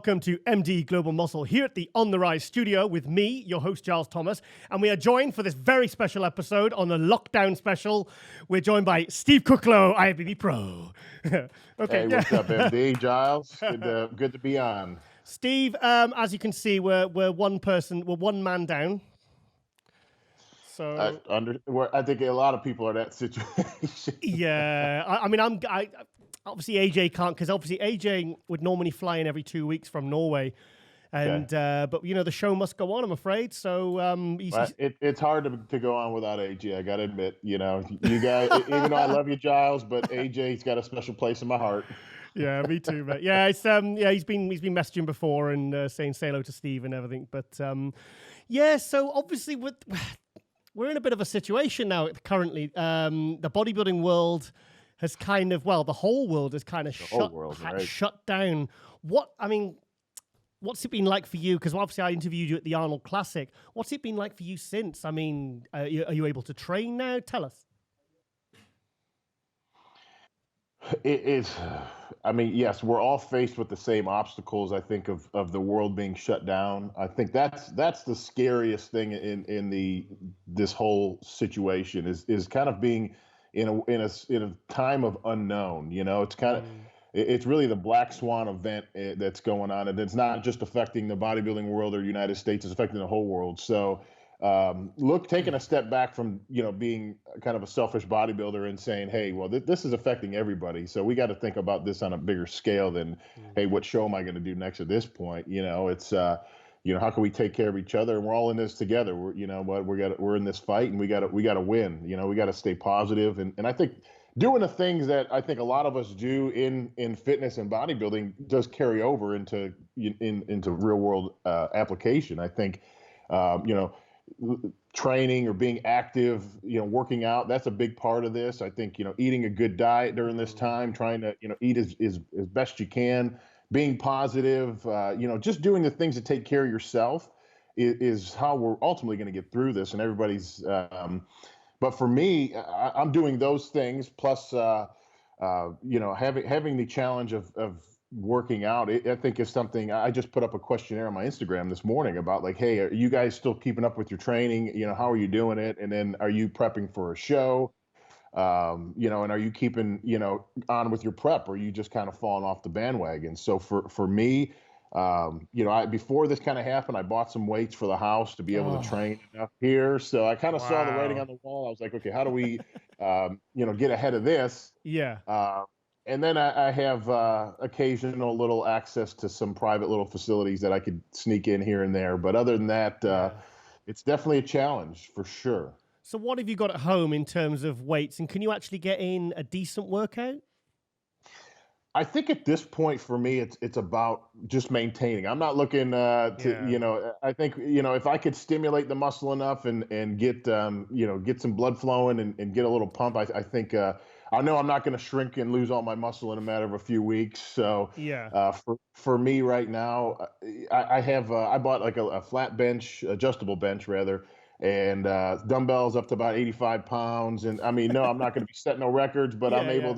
welcome to MD Global Muscle here at the On the Rise studio with me, your host, Giles Thomas. And we are joined for this very special episode on the lockdown special. We're joined by Steve Kuclo, IFBB Pro. Okay. Hey, what's up, MD? Giles? Good to be on. Steve, as you can see, we're one man down. So I think a lot of people are in that situation. Yeah, obviously AJ can't, because obviously AJ would normally fly in every 2 weeks from Norway, and but you know the show must go on, I'm afraid. So it's hard to go on without AJ. I gotta admit, you guys, even though I love you, Giles, but AJ's got a special place in my heart. Yeah, me too, mate. Yeah, it's he's been messaging before and saying say hello to Steve and everything, but so obviously we're in a bit of a situation now currently. The bodybuilding world has kind of, the whole world has kind of shut down. What's it been like for you? Because obviously I interviewed you at the Arnold Classic. What's it been like for you since? I mean, are you able to train now? Tell us. Yes, we're all faced with the same obstacles, I think, of the world being shut down. I think that's the scariest thing in this whole situation is kind of being in a time of unknown. It's kind of it's really the black swan event that's going on, and it's not just affecting the bodybuilding world or United States; it's affecting the whole world. So taking a step back from being kind of a selfish bodybuilder and saying, hey, well, this is affecting everybody, so we got to think about this on a bigger scale than hey, what show am I going to do next at this point? It's how can we take care of each other, and we're all in this together. We're in this fight, and we got to win. We got to stay positive, and I think doing the things that I think a lot of us do in fitness and bodybuilding does carry over into real world application. I think training or being active, working out, that's a big part of this. I think, eating a good diet during this time, trying to, eat as best you can, being positive, just doing the things to take care of yourself is how we're ultimately going to get through this. And everybody's, but for me, I'm doing those things plus, having the challenge of working out. I think is something. I just put up a questionnaire on my Instagram this morning about like, hey, are you guys still keeping up with your training? How are you doing it? And then are you prepping for a show? And are you keeping, on with your prep, or are you just kind of falling off the bandwagon? So for me, before this kind of happened, I bought some weights for the house to be able to train enough here. So I kind of saw the writing on the wall. I was like, okay, how do we, get ahead of this? Yeah. And then I have occasional little access to some private little facilities that I could sneak in here and there. But other than that, it's definitely a challenge for sure. So what have you got at home in terms of weights? And can you actually get in a decent workout? I think at this point for me, it's about just maintaining. I'm not looking I think, if I could stimulate the muscle enough and get, get some blood flowing and get a little pump, I think I know I'm not going to shrink and lose all my muscle in a matter of a few weeks. So for me right now, I bought like a flat bench, adjustable bench rather, and dumbbells up to about 85 pounds. And I mean, no, I'm not going to be setting no records, but I'm able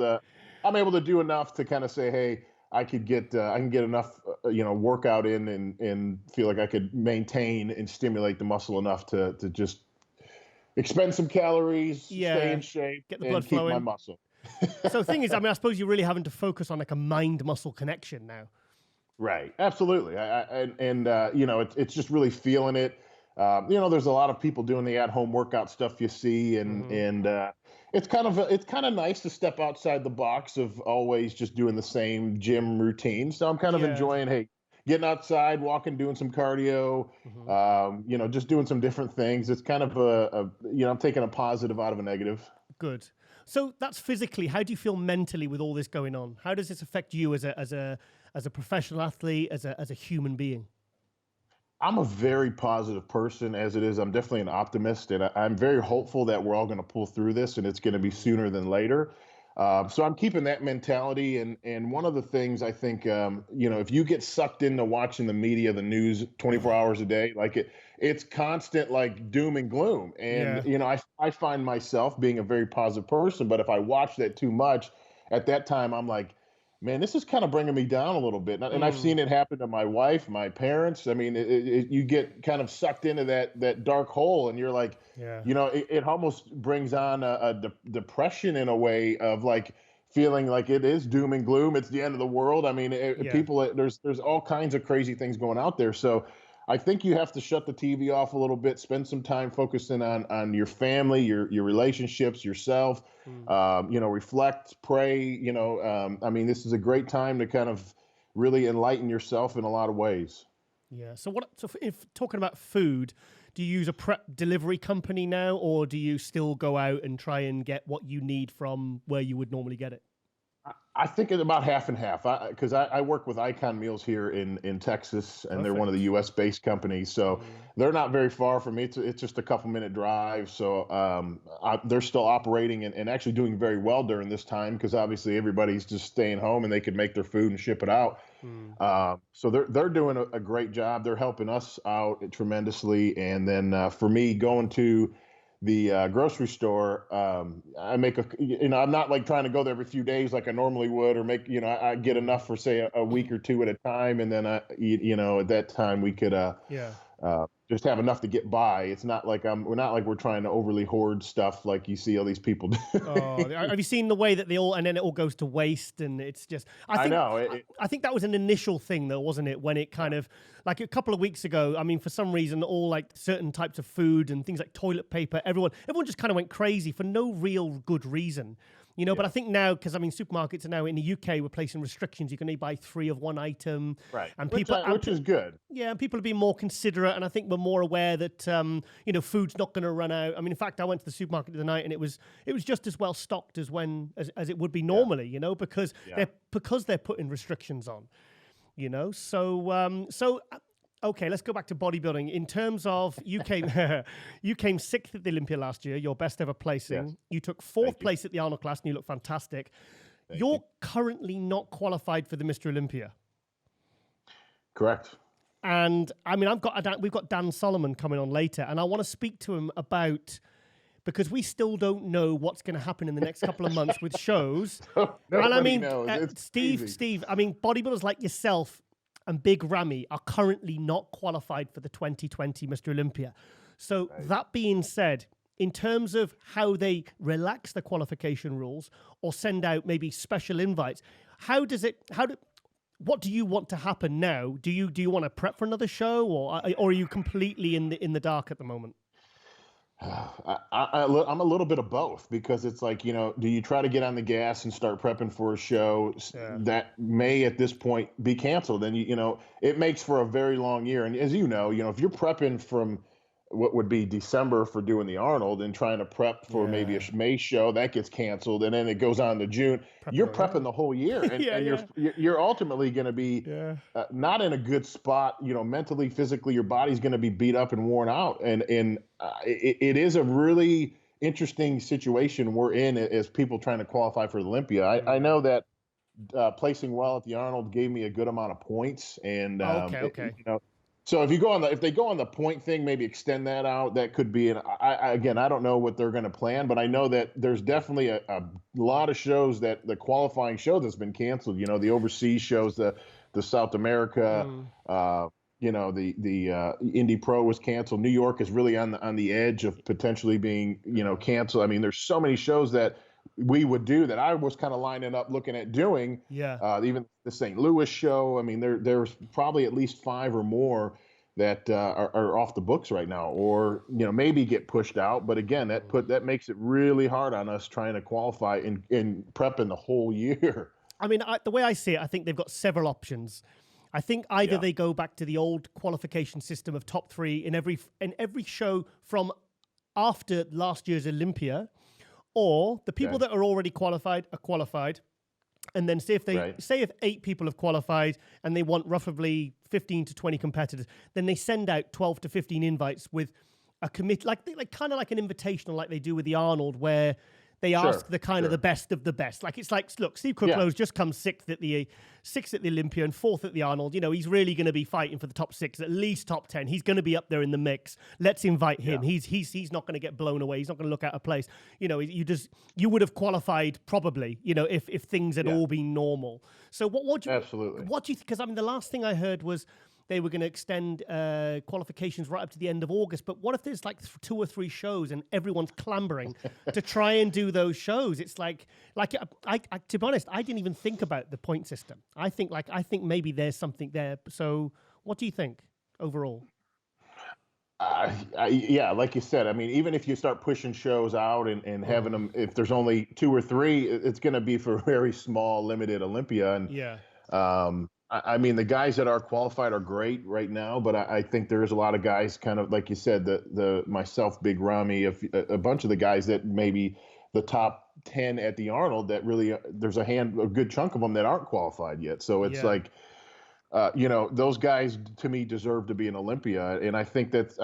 to do enough to kind of say, hey, I can get enough, workout in and feel like I could maintain and stimulate the muscle enough to just expend some calories, stay in shape, get the blood keep flowing. my muscle. So the thing is, I suppose you're really having to focus on like a mind-muscle connection now. Right. Absolutely. It's just really feeling it. There's a lot of people doing the at-home workout stuff you see, and it's kind of nice to step outside the box of always just doing the same gym routine. So I'm kind of enjoying, hey, getting outside, walking, doing some cardio, just doing some different things. It's kind of I'm taking a positive out of a negative. Good. So that's physically. How do you feel mentally with all this going on? How does this affect you as a professional athlete, as a human being? I'm a very positive person as it is. I'm definitely an optimist, and I'm very hopeful that we're all going to pull through this, and it's going to be sooner than later. So I'm keeping that mentality. And one of the things I think, if you get sucked into watching the media, the news 24 hours a day, like it's constant like doom and gloom. And, I find myself being a very positive person, but if I watch that too much at that time, I'm like, man, this is kind of bringing me down a little bit. And I've Mm, seen it happen to my wife, my parents. I mean, you get kind of sucked into that dark hole, and you're like, yeah. it almost brings on a depression in a way of like feeling like it is doom and gloom. It's the end of the world. I mean, Yeah. people, there's all kinds of crazy things going out there. So I think you have to shut the TV off a little bit, spend some time focusing on your family, your relationships, yourself. Mm. Reflect, pray. I mean, this is a great time to kind of really enlighten yourself in a lot of ways. Yeah. So if talking about food, do you use a prep delivery company now, or do you still go out and try and get what you need from where you would normally get it? I think it's about half and half because I work with Icon Meals here in Texas, and they're one of the Perfect. U.S. based companies. So Mm. they're not very far from me. It's just a couple-minute drive. So they're still operating and actually doing very well during this time because obviously everybody's just staying home and they can make their food and ship it out. Mm. So they're doing a great job. They're helping us out tremendously. And then for me, going to the grocery store, I make I'm not like trying to go there every few days like I normally would, or make, I get Mm. enough for say a week or two at a time, and then at that time we could Yeah. just have enough to get by. It's not like we're not like we're trying to overly hoard stuff like you see all these people Oh, do. have you seen the way that they all, and then it all goes to waste, and it's just. I I think, know I think that was an initial thing, though, wasn't it? When it kind of, like a couple of weeks ago. I mean, for some reason, all like certain types of food and things like toilet paper, everyone just kind of went crazy for no real good reason. But I think now, because I mean, supermarkets are now in the UK, we're placing restrictions. You can only buy 3 of one item, right, and which is good. yeah, and people are being more considerate, and I think we're more aware that food's not going to run out. I mean, in fact, I went to the supermarket the other night, and it was just as well stocked as it would be Yeah, normally, because yeah. they're putting restrictions on, So okay, let's go back to bodybuilding. In terms of you came you came 6th at the Olympia last year, your best ever Yes, placing. You took 4th thank you, place at the Arnold class, and you look fantastic. thank you. You're currently not qualified for the Mr. Olympia. Correct. And I mean, we've got Dan Solomon coming on later, and I want to speak to him about, because we still don't know what's going to happen in the next couple of months with shows. And I Nobody mean, knows. It's crazy. Steve, I mean, bodybuilders like yourself and Big Ramy are currently not qualified for the 2020 Mr. Olympia. So Right. that being said, in terms of how they relax the qualification rules or send out maybe special invites, what do you want to happen now? Do you want to prep for another show, or are you completely in the dark at the moment? I'm a little bit of both because it's like, do you try to get on the gas and start prepping for a show Yeah. that may at this point be canceled? And, it makes for a very long year. And as if you're prepping from what would be December for doing the Arnold and trying to prep for maybe a Yeah. May show that gets canceled and then it goes on to June, Prepping you're all prepping year. the whole year, and, Yeah, and yeah. you're ultimately going to be Yeah. not in a good spot, mentally, physically. Your body's going to be beat up and worn out, and it is a really interesting situation we're in as people trying to qualify for Olympia. I Mm. know that placing well at the Arnold gave me a good amount of points, and Oh, okay. so if they go on the point thing, maybe extend that out. That could be again, I don't know what they're going to plan, but I know that there's definitely a lot of shows that the qualifying show that's been canceled. The overseas shows, the South America. Mm. The Indy Pro was canceled. New York is really on the edge of potentially being canceled. I mean, there's so many shows that we would do that I was kind of lining up looking at doing. Yeah. Even the St. Louis show. I mean, there's probably at least 5 or more that are off the books right now, or maybe get pushed out. But again, that makes it really hard on us trying to qualify in prepping the whole year. I mean, the way I see it, I think they've got several options. I think either Yeah. they go back to the old qualification system of top 3 in every show from after last year's Olympia, or the people Okay. that are already qualified are qualified. And then Right. say if 8 people have qualified and they want roughly 15 to 20 competitors, then they send out 12 to 15 invites with a committee, like kind of like an invitational, like they do with the Arnold, where They Sure, ask the kind of sure. the best of the best. Like, it's like, look, Steve Yeah, Kuclo's just come sixth at the Olympia and fourth at the Arnold. You know, he's really going to be fighting for the top six, at least top 10. He's going to be up there in the mix. Let's invite him. yeah, He's not going to get blown away. He's not going to look out of place. You know, you would have qualified probably, you know, if things had yeah. all been normal. So what do you Absolutely. what do you think? Because I mean, the last thing I heard was they were going to extend qualifications right up to the end of August. But what if there's like 2 or 3 shows and everyone's clambering to try and do those shows? It's like I to be honest, I didn't even think about the point system. I think maybe there's something there. So what do you think overall? Yeah, like you said, I mean, even if you start pushing shows out and having them, if there's only 2 or 3, it's going to be for a very small, limited Olympia. And Yeah. I mean, the guys that are qualified are great right now, but I think there's a lot of guys, kind of like you said, the myself, Big Ramy, a bunch of the guys that maybe the top 10 at the Arnold that really there's a good chunk of them that aren't qualified yet. So it's Yeah. like. You know, those guys to me deserve to be an Olympia, and I think that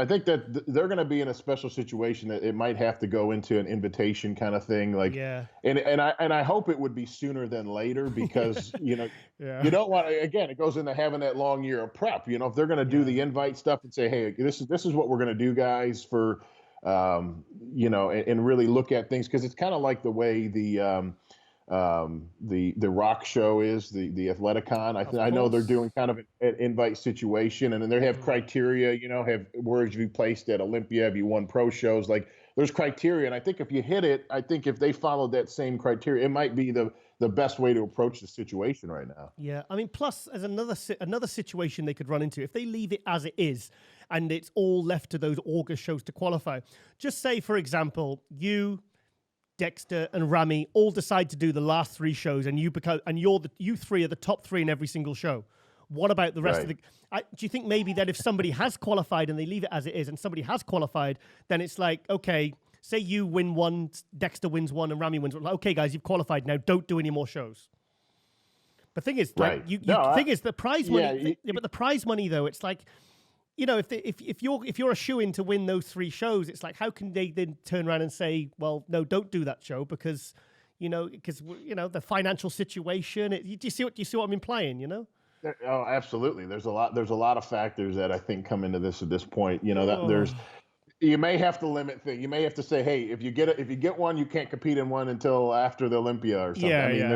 they're going to be in a special situation that it might have to go into an invitation kind of thing, like, Yeah. and I hope it would be sooner than later because you know Yeah. you don't want to, again, it goes into having that long year of prep. You know, if they're going to do the invite stuff and say, hey, this is what we're going to do, guys, for you know, and really look at things, because it's kind of like the way the rock show is the Athleticon. I know they're doing kind of an invite situation, and then they have criteria, you know, where have you placed at Olympia, have you won pro shows, like there's criteria, and I think if you hit it, I think if they followed that same criteria, it might be the best way to approach the situation right now. Yeah, I mean, plus as another situation they could run into if they leave it as it is, and it's all left to those August shows to qualify. Just say, for example, you, Dexter, and Ramy all decide to do the last 3 shows, and you 3 are the top 3 in every single show. What about the rest of the? Do you think maybe that if somebody has qualified and they leave it as it is, and somebody has qualified, then it's like, okay, say you win 1, Dexter wins 1, and Ramy wins 1. Like, okay, guys, you've qualified now. Don't do any more shows. But thing is, like, thing is the prize money. But the prize money, though, it's like, you know, if you're a shoo-in to win those 3 shows, it's like, how can they then turn around and say, well, no, don't do that show because the financial situation. Do you see what I'm implying? You know? Oh, absolutely. There's a lot of factors that I think come into this at this point. You know, that you may have to limit things. You may have to say, hey, if you get one, you can't compete in one until after the Olympia or something. I mean,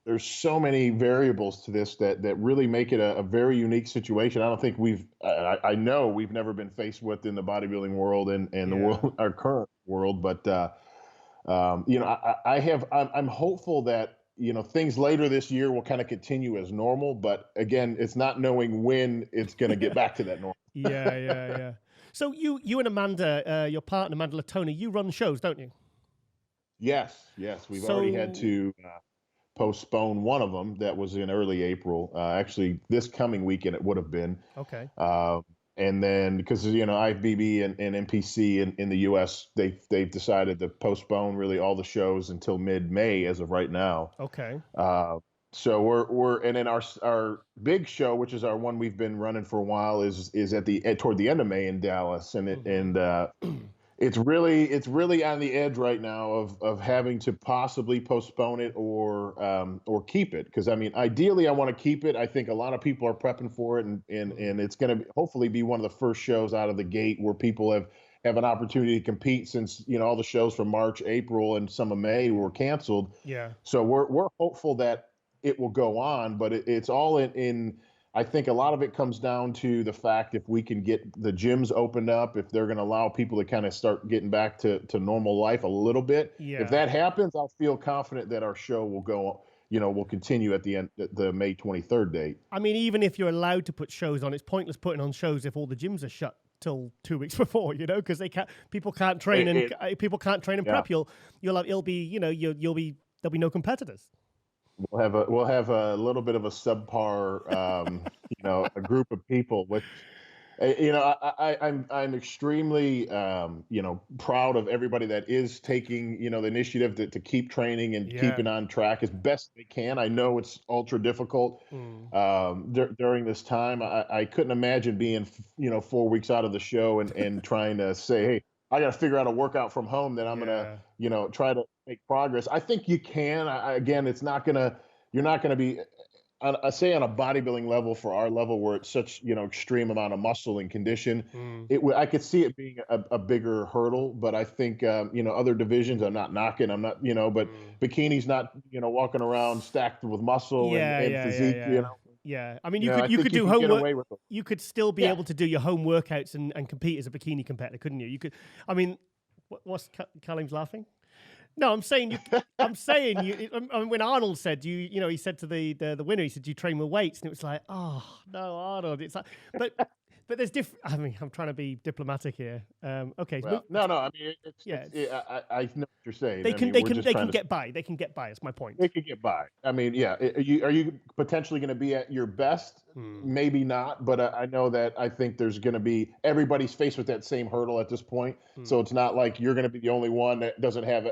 there's so many variables to this that really make it a very unique situation. I don't think I know we've never been faced with in the bodybuilding world and the world, our current world. But you know, I'm hopeful that, you know, things later this year will kind of continue as normal. But again, it's not knowing when it's going to get back to that normal. Yeah. So you and Amanda, your partner Amanda Latona, you run shows, don't you? Yes. We've already had to postpone one of them that was in early April. Actually, this coming weekend it would have been. Okay. And then because, you know, IFBB and NPC in the U.S., they've decided to postpone really all the shows until mid-May as of right now. Okay. So we're and then our big show, which is our one we've been running for a while, is toward the end of May in Dallas, and it's really on the edge right now of having to possibly postpone it or keep it, because I mean, ideally I want to keep it. I think a lot of people are prepping for it, and it's going to hopefully be one of the first shows out of the gate where people have an opportunity to compete, since, you know, all the shows from March, April, and some of May were canceled. Yeah. So we're hopeful that it will go on, but it's all in. I think a lot of it comes down to the fact if we can get the gyms opened up, if they're going to allow people to kind of start getting back to normal life a little bit. Yeah. If that happens, I'll feel confident that our show will go, you know, will continue at the end, the May 23rd date. I mean, even if you're allowed to put shows on, it's pointless putting on shows if all the gyms are shut till 2 weeks before, you know, because people can't train and prep. There'll be no competitors. We'll have a little bit of a subpar, you know, a group of people, which, you know, I'm extremely, you know, proud of everybody that is taking, you know, the initiative to keep training and keeping on track as best they can. I know it's ultra difficult during this time. I couldn't imagine being, you know, 4 weeks out of the show and trying to say, hey, I got to figure out a workout from home that I'm going to, you know, try to make progress. I think you can. Again, it's not gonna. You're not gonna be. I say on a bodybuilding level for our level where it's such extreme amount of muscle and condition, I could see it being a bigger hurdle. But I think other divisions I'm not knocking. I'm not but bikini's not walking around stacked with muscle and physique. Yeah, I mean, you I could think you do can get homework. away with it. You could still be Yeah. able to do your home workouts and compete as a bikini competitor, couldn't you? You could. I mean, what's Callum's laughing? No, I'm saying you. I'm saying you. I mean, when Arnold said he said to the winner, he said, "Do you train with weights?" And it was like, oh no, Arnold. It's like, but there's different. I mean, I'm trying to be diplomatic here. Okay. Well, no. I mean, I know what you're saying. They can get by. They can get by. That's my point. They could get by. I mean, yeah. Are you potentially going to be at your best? Maybe not, but I know that I think there's going to be everybody's faced with that same hurdle at this point. So it's not like you're going to be the only one that doesn't have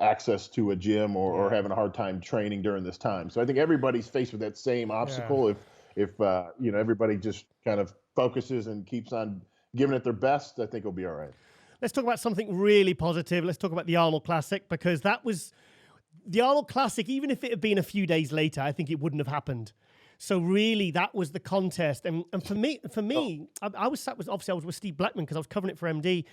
access to a gym or having a hard time training during this time. So I think everybody's faced with that same obstacle. If everybody just kind of focuses and keeps on giving it their best, I think it'll be all right. Let's talk about something really positive. Let's talk about the Arnold Classic, because that was the Arnold Classic. Even if it had been a few days later, I think it wouldn't have happened. So really, that was the contest. And for me, I was with Steve Blackman because I was covering it for MD.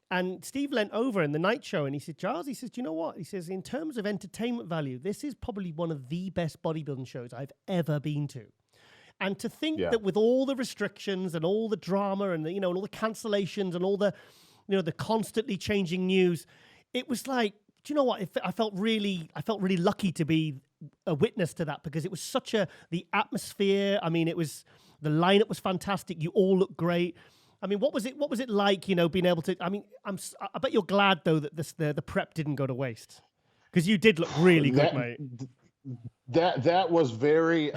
And Steve leant over in the night show and he said, Giles, he says, do you know what? He says, in terms of entertainment value, this is probably one of the best bodybuilding shows I've ever been to. And to think that with all the restrictions and all the drama and and all the cancellations and all the the constantly changing news, it was like, do you know what? I felt really lucky to be a witness to that, because it was the atmosphere. I mean, the lineup was fantastic. You all looked great. I mean, what was it like, being able to? I mean, I bet you're glad though that the prep didn't go to waste, because you did look really good, mate. That was very.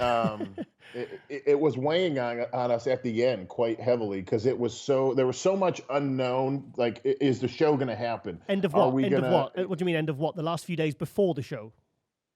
It was weighing on us at the end quite heavily, because there was so much unknown. Like, is the show going to happen? End of what? Of what? What do you mean end of what? The last few days before the show?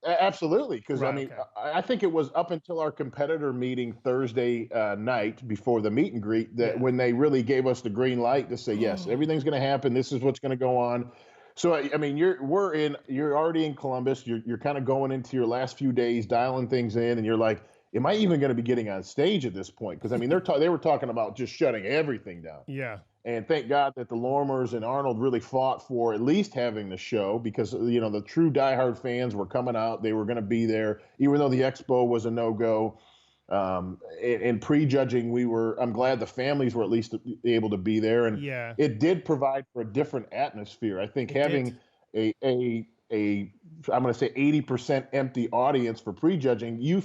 Absolutely, because right, I mean, I think it was up until our competitor meeting Thursday night before the meet and greet that when they really gave us the green light to say yes, everything's going to happen. This is what's going to go on. So I mean, you're already in Columbus. You're kind of going into your last few days, dialing things in, and you're like, am I even going to be getting on stage at this point? Because I mean, they were talking about just shutting everything down. Yeah. And thank God that the Lormers and Arnold really fought for at least having the show, because the true diehard fans were coming out. They were going to be there, even though the expo was a no-go. And prejudging, I'm glad the families were at least able to be there, and it did provide for a different atmosphere. I think having a I'm going to say 80% empty audience for prejudging,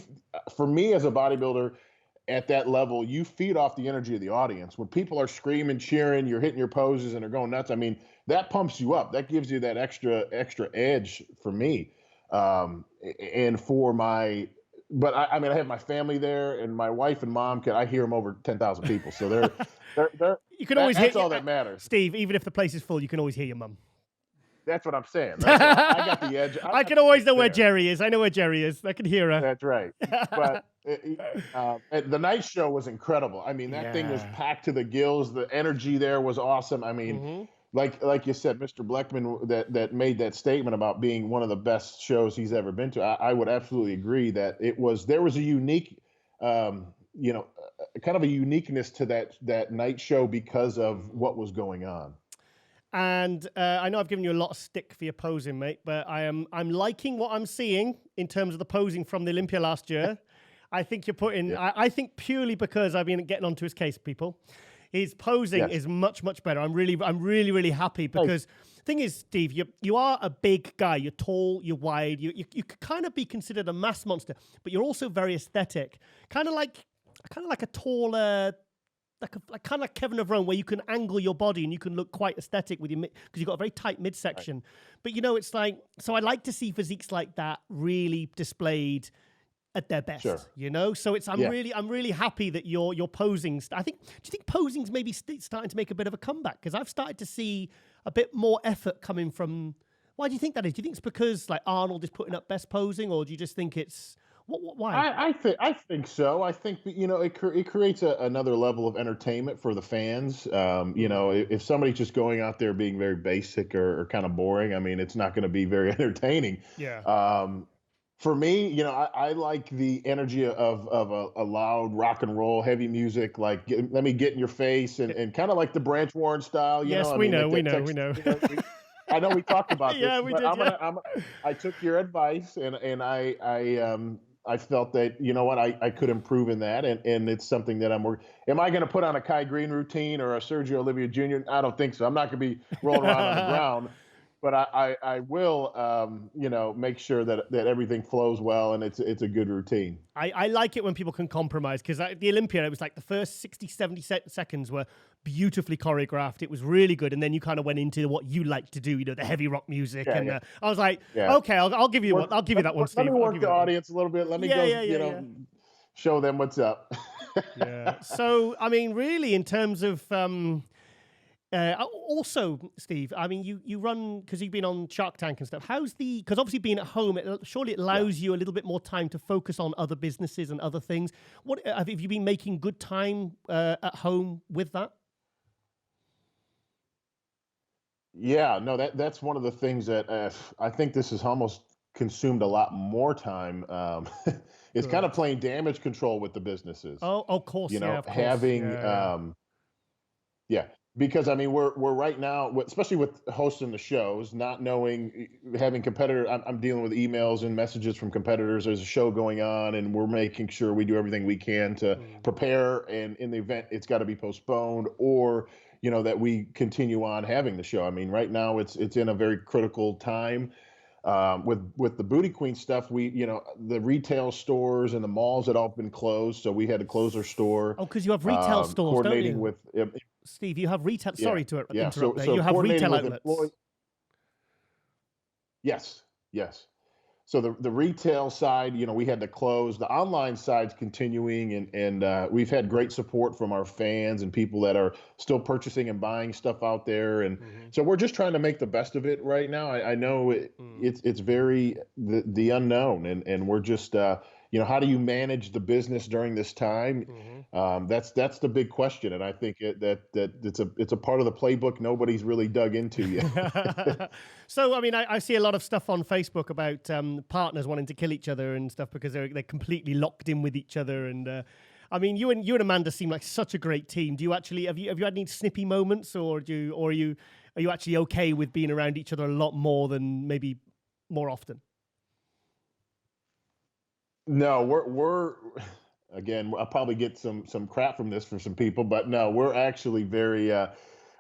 for me as a bodybuilder at that level, you feed off the energy of the audience. When people are screaming, cheering, you're hitting your poses and they're going nuts. I mean, that pumps you up. That gives you that extra edge for me. And for but I mean, I have my family there, and my wife and mom I hear them over 10,000 people. So they're you can always that's all that matters. Steve, even if the place is full, you can always hear your mum. That's what I'm saying. I got the edge. I can always know where Jerry is. I know where Jerry is. I can hear her. That's right. But the night show was incredible. I mean, that thing was packed to the gills. The energy there was awesome. I mean, like you said, Mr. Bleckman that made that statement about being one of the best shows he's ever been to. I would absolutely agree that there was a unique, kind of a uniqueness to that night show because of what was going on. And I know I've given you a lot of stick for your posing, mate, but I'm liking what I'm seeing in terms of the posing from the Olympia last year. I think you're putting. I think purely because I've been getting onto his case, people. His posing is much, much better. I'm really happy, because the thing is, Steve, you are a big guy. You're tall, you're wide. You could kind of be considered a mass monster, but you're also very aesthetic. Kind of like a taller. Like kind of like Kevin of Rome, where you can angle your body and you can look quite aesthetic with your because you've got a very tight midsection. Right. But it's like, so I like to see physiques like that really displayed at their best. Sure. So I'm really happy that you're posing. Do you think posing's maybe starting to make a bit of a comeback? Because I've started to see a bit more effort coming from. Why do you think that is? Do you think it's because like Arnold is putting up best posing, or do you just think it's Why? I think so. I think that, it creates another level of entertainment for the fans. If somebody's just going out there being very basic or kind of boring, I mean, it's not going to be very entertaining. Yeah. For me, I like the energy of a loud rock and roll, heavy music. Like, let me get in your face, and kind of like the Branch Warren style. Yes, I we mean, know, like we that know, we Texas. know. I know we talked about this, Yeah, we but did. Yeah. I took your advice, and I felt that, I could improve in that, and it's something that I'm working. Am I going to put on a Kai Green routine or a Sergio Olivia Jr.? I don't think so. I'm not going to be rolling around on the ground, but I will, make sure that everything flows well and it's a good routine. I like it when people can compromise, because the Olympia, it was like the first 60, 70 seconds were beautifully choreographed. It was really good. And then you kind of went into what you like to do, the heavy rock music. Yeah, and yeah. I was like, Yeah. okay, I'll give you one. I'll give you that one, Steve. Let me I'll work give you the that one. audience a little bit. Let me Yeah. show them what's up. Yeah. So, I mean, really, in terms of also, Steve, I mean, you run, because you've been on Shark Tank and stuff. Because obviously being at home, surely it allows you a little bit more time to focus on other businesses and other things. What have you been making good time at home with that? Yeah, no, that's one of the things that I think this has almost consumed a lot more time. It's kind Good. of playing damage control with the businesses. Oh, of course, yeah, of course, Having yeah. yeah, because I mean we're right now, especially with hosting the shows, not knowing, having competitor. I'm dealing with emails and messages from competitors. There's a show going on, and we're making sure we do everything we can to prepare. And in the event it's got to be postponed, or that we continue on having the show. I mean, right now it's in a very critical time. With the Booty Queen stuff, the retail stores and the malls had all been closed, so we had to close our store. Oh, because you have retail stores, don't Coordinating you? with Steve, you have retail. yeah, Sorry to yeah. interrupt there. So You have coordinating retail with outlets. employees. Yes, yes. So the retail side, we had to close. The online side's continuing, and we've had great support from our fans and people that are still purchasing and buying stuff out there. And so we're just trying to make the best of it right now. I know it's very the unknown, and we're just how do you manage the business during this time? That's the big question, and I think that it's a part of the playbook nobody's really dug into yet. So, I mean, I see a lot of stuff on Facebook about partners wanting to kill each other and stuff because they're completely locked in with each other. And I mean, you and Amanda seem like such a great team. Do you actually have you had any snippy moments, or are you actually okay with being around each other a lot more than maybe more often? No, we're again. I'll probably get some crap from this for some people, but no, we're actually very.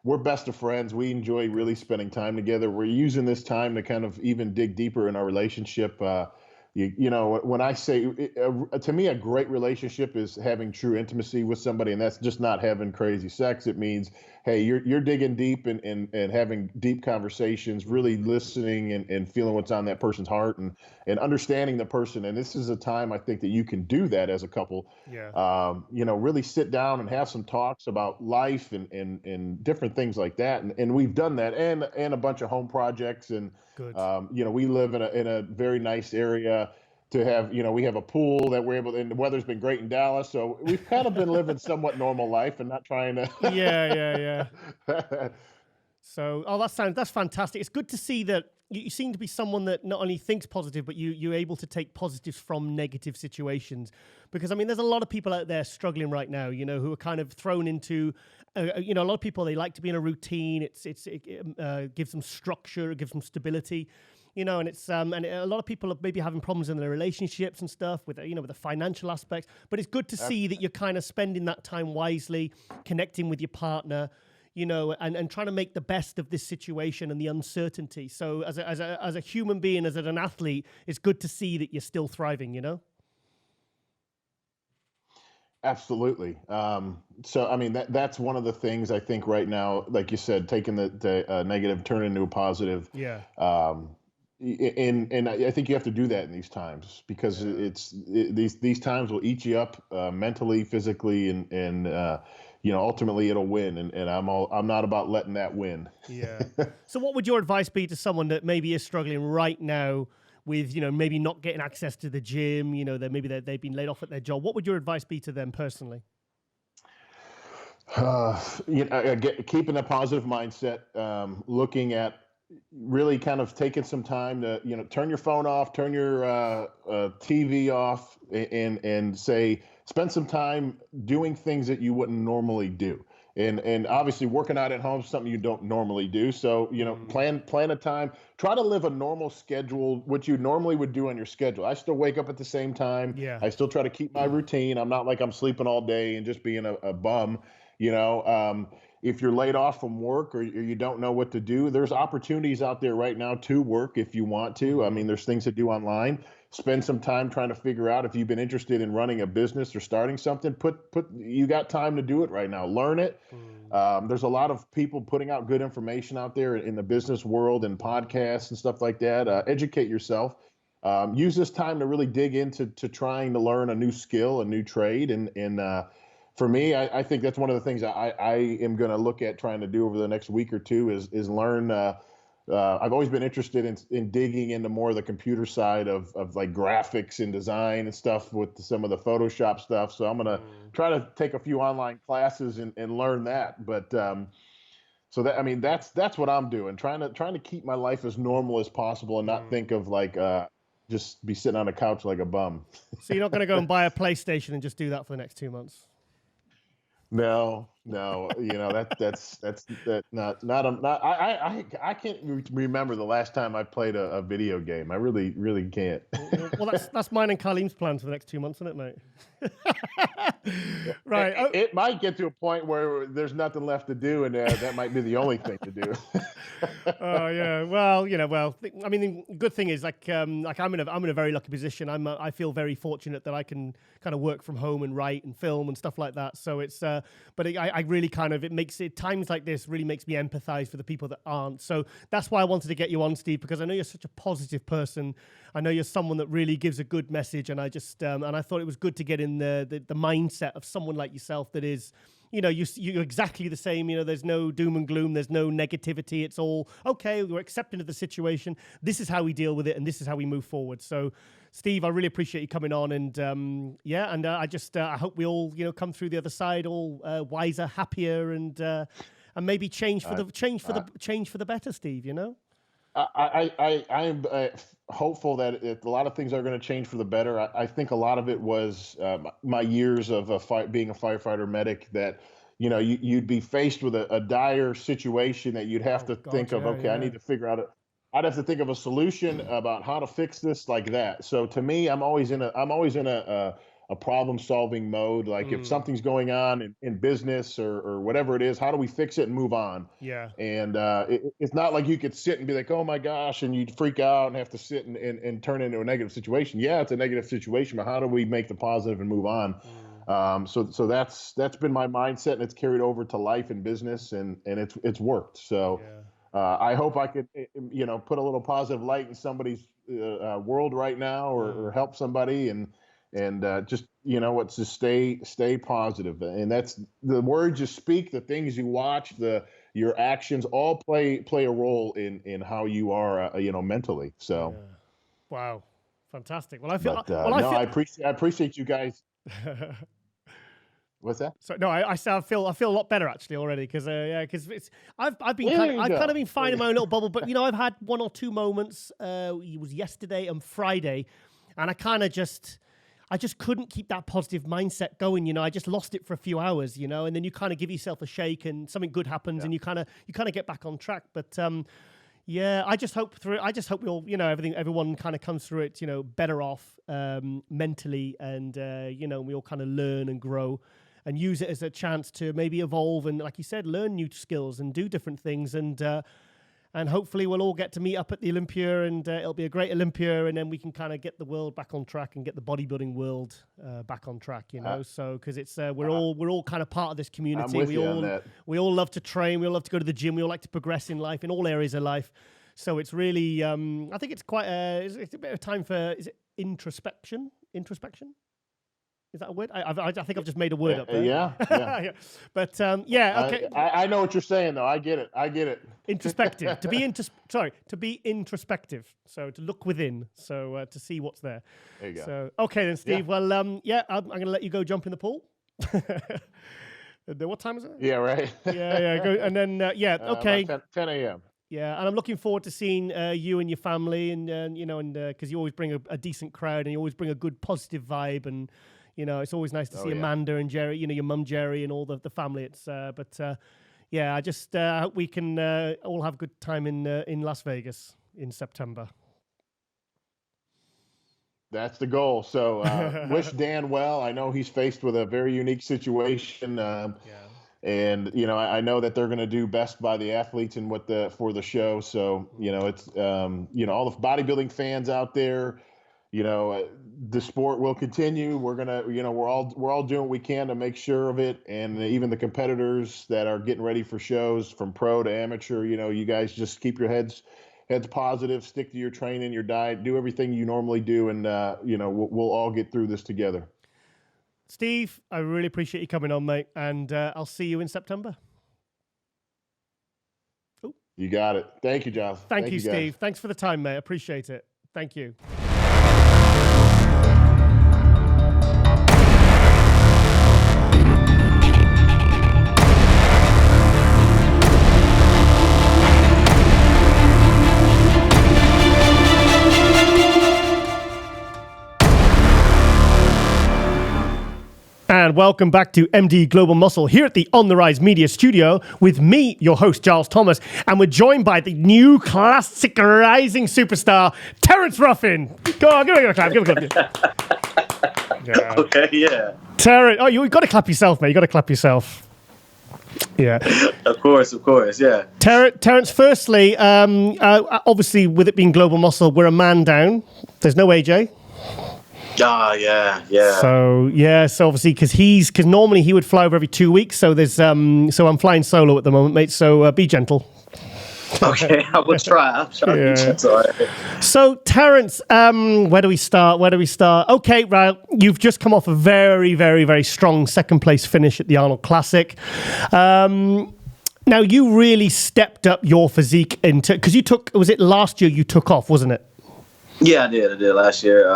We're best of friends. We enjoy really spending time together. We're using this time to kind of even dig deeper in our relationship. When I say, to me, a great relationship is having true intimacy with somebody, and that's just not having crazy sex. It means, hey, you're digging deep and having deep conversations, really listening and feeling what's on that person's heart, and understanding the person. And this is a time I think that you can do that as a couple. Yeah. Really sit down and have some talks about life and different things like that. And we've done that, and a bunch of home projects. And Good. we live in a very nice area to have, we have a pool that we're able to, and the weather's been great in Dallas. So we've kind of been living somewhat normal life and not trying to. Yeah. So, that's fantastic. It's good to see that you seem to be someone that not only thinks positive, but you're able to take positives from negative situations. Because I mean, there's a lot of people out there struggling right now, who are kind of thrown into, a lot of people, they like to be in a routine. It gives them structure, it gives them stability. And a lot of people are maybe having problems in their relationships and stuff with the financial aspects. But it's good to see that you're kind of spending that time wisely, connecting with your partner, and trying to make the best of this situation and the uncertainty. So as a human being, as an athlete, it's good to see that you're still thriving. Absolutely. So, I mean, that's one of the things I think right now, like you said, taking the negative, turn into a positive. Yeah. And I think you have to do that in these times, because these times will eat you up mentally, physically, and ultimately it'll win. And I'm not about letting that win. Yeah. So what would your advice be to someone that maybe is struggling right now with, maybe not getting access to the gym, they've been laid off at their job. What would your advice be to them personally? Keeping a positive mindset, looking at really kind of taking some time to, turn your phone off, turn your TV off, and spend some time doing things that you wouldn't normally do. And obviously working out at home is something you don't normally do. So, plan a time, try to live a normal schedule, what you normally would do on your schedule. I still wake up at the same time. Yeah. I still try to keep my routine. I'm not like I'm sleeping all day and just being a bum. If you're laid off from work or you don't know what to do, there's opportunities out there right now to work if you want to. I mean, there's things to do online. Spend some time trying to figure out if you've been interested in running a business or starting something. You got time to do it right now. Learn it. There's a lot of people putting out good information out there in the business world and podcasts and stuff like that. Educate yourself. Use this time to really dig into trying to learn a new skill, a new trade, and for me, I think that's one of the things I am going to look at trying to do over the next week or two is learn. I've always been interested in digging into more of the computer side of like graphics and design and stuff with some of the Photoshop stuff. So I'm going to try to take a few online classes and learn that. But so that's what I'm doing, trying to keep my life as normal as possible and not think of like just be sitting on a couch like a bum. So you're not going to go and buy a PlayStation and just do that for the next 2 months? No, that's not. I can't remember the last time I played a video game. I really can't. Well, that's mine and Carlene's plan for the next 2 months, isn't it, mate? Right. It might get to a point where there's nothing left to do, and that might be the only thing to do. Oh yeah. Well, I mean, the good thing is like I'm in a very lucky position. I feel very fortunate that I can kind of work from home and write and film and stuff like that. So it's I really kind of, it makes it, times like this really makes me empathize for the people that aren't. So that's why I wanted to get you on, Steve, because I know you're such a positive person. I know you're someone that really gives a good message, and I just and I thought it was good to get in the mindset of someone like yourself that is, you're exactly the same. There's no doom and gloom. There's no negativity. It's all, okay, we're accepting of the situation. This is how we deal with it, and this is how we move forward. So, Steve, I really appreciate you coming on. And I hope we all, come through the other side all wiser, happier, and maybe change for the better, Steve, I am hopeful that a lot of things are going to change for the better. I think a lot of it was my years of being a firefighter medic, that you'd be faced with a dire situation that you'd have to think of. Okay, I need to figure out I'd have to think of a solution about how to fix this like that. So to me, I'm always in a problem-solving mode. Like if something's going on in business or whatever it is, how do we fix it and move on? Yeah. And it's not like you could sit and be like, oh my gosh, and you'd freak out and have to sit and turn into a negative situation. Yeah, it's a negative situation, but how do we make the positive and move on? So that's been my mindset, and it's carried over to life and business, and it's worked. So I hope I could, put a little positive light in somebody's world right now, or help somebody, and just just stay positive. And that's the words you speak, the things you watch, your actions all play a role in how you are mentally. So wow, fantastic. Well, I feel I appreciate you guys. What's that? So no, I feel a lot better actually already, because I've kind of been fine in my own little bubble, but I've had one or two moments. It was yesterday and Friday, and I just couldn't keep that positive mindset going. I just lost it for a few hours, and then you kind of give yourself a shake, and something good happens, and you kind of get back on track. But I just hope we all, everyone kind of comes through it, better off mentally, and we all kind of learn and grow, and use it as a chance to maybe evolve and, like you said, learn new skills and do different things, and hopefully we'll all get to meet up at the Olympia, and it'll be a great Olympia, and then we can kind of get the world back on track and get the bodybuilding world back on track, So because it's we're all kind of part of this community. We all love to train. We all love to go to the gym. We all like to progress in life, in all areas of life. So it's really I think it's quite it's a bit of time for, is it introspection? Is that a word? I think I've just made a word up there. Yeah. But okay. I know what you're saying, though. I get it. Introspective. To be introspective. So to look within. So to see what's there. There you go. So okay then, Steve. Yeah. Well, I'm going to let you go jump in the pool. What time is it? Yeah, right. Yeah. Go, and then okay. 10 a.m. Yeah, and I'm looking forward to seeing you and your family, and because you always bring a decent crowd, and you always bring a good positive vibe, and it's always nice to see Amanda and Jerry, your mum Jerry, and all the family. It's I just hope we can all have a good time in Las Vegas in September. That's the goal. So wish Dan well. I know he's faced with a very unique situation. And I know that they're going to do best by the athletes and for the show. So it's all the bodybuilding fans out there. The sport will continue. We're gonna we're all doing what we can to make sure of it. And even the competitors that are getting ready for shows, from pro to amateur, you guys just keep your heads positive, stick to your training, your diet, do everything you normally do, and we'll all get through this together. Steve, I really appreciate you coming on, mate, and I'll see you in September. Ooh. You got it. Thank you, Giles. Thank you, Steve. Thanks for the time, mate. Appreciate it. Thank you. And welcome back to MD Global Muscle here at the On the Rise Media Studio with me, your host, Giles Thomas. And we're joined by the new classic rising superstar, Terrence Ruffin. Go on, give it a clap. Yeah. Okay, yeah. Terrence, you've got to clap yourself, mate. You've got to clap yourself. Yeah. Of course, yeah. Terrence, firstly, obviously, with it being Global Muscle, we're a man down. There's no AJ. Yeah. So obviously, because normally he would fly over every 2 weeks. So I'm flying solo at the moment, mate. So be gentle. Okay, I will try. I'll try to be gentle. So Terrence, where do we start? Okay, right. You've just come off a very, very, very strong second place finish at the Arnold Classic. Now you really stepped up your physique because was it last year you took off, wasn't it? Yeah, I did last year.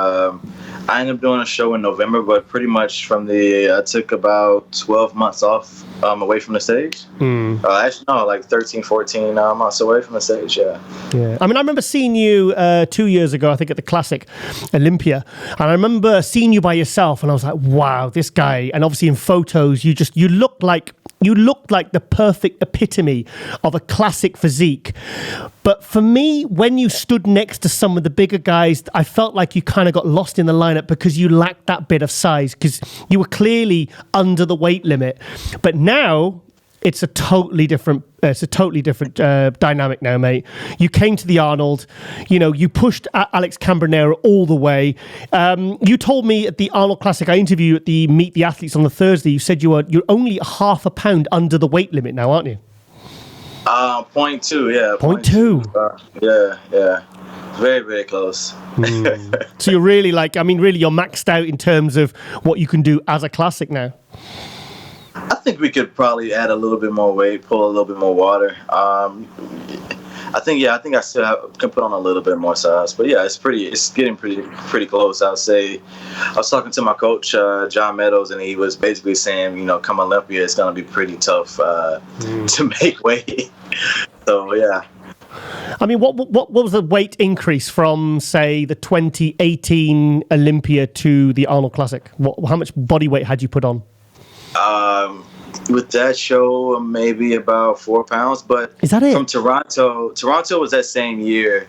I ended up doing a show in November, but pretty much I took about 12 months off away from the stage. Actually, no, like 13, 14 months away from the stage, yeah. I mean, I remember seeing you 2 years ago, I think at the Classic Olympia, and I remember seeing you by yourself, and I was like, wow, this guy, and obviously in photos, you looked like the perfect epitome of a classic physique. But for me, when you stood next to some of the bigger guys, I felt like you kind of got lost in the lineup because you lacked that bit of size, because you were clearly under the weight limit. But now it's a totally different dynamic now, mate. You came to the Arnold, you pushed Alex Cambronero all the way. You told me at the Arnold Classic, I interviewed you at the Meet the Athletes on the Thursday, you said you're only half a pound under the weight limit now, aren't you? 0.2, yeah. 0.2? Yeah. Very, very close. So you're really you're maxed out in terms of what you can do as a classic now. I think we could probably add a little bit more weight, pull a little bit more water. I think I still can put on a little bit more size, but yeah, it's getting pretty close. I would say. I was talking to my coach, John Meadows, and he was basically saying, come Olympia, it's going to be pretty tough to make weight. So yeah. I mean, what was the weight increase from, say, the 2018 Olympia to the Arnold Classic? How much body weight had you put on? With that show, maybe about 4 pounds. But is that it? From Toronto was that same year.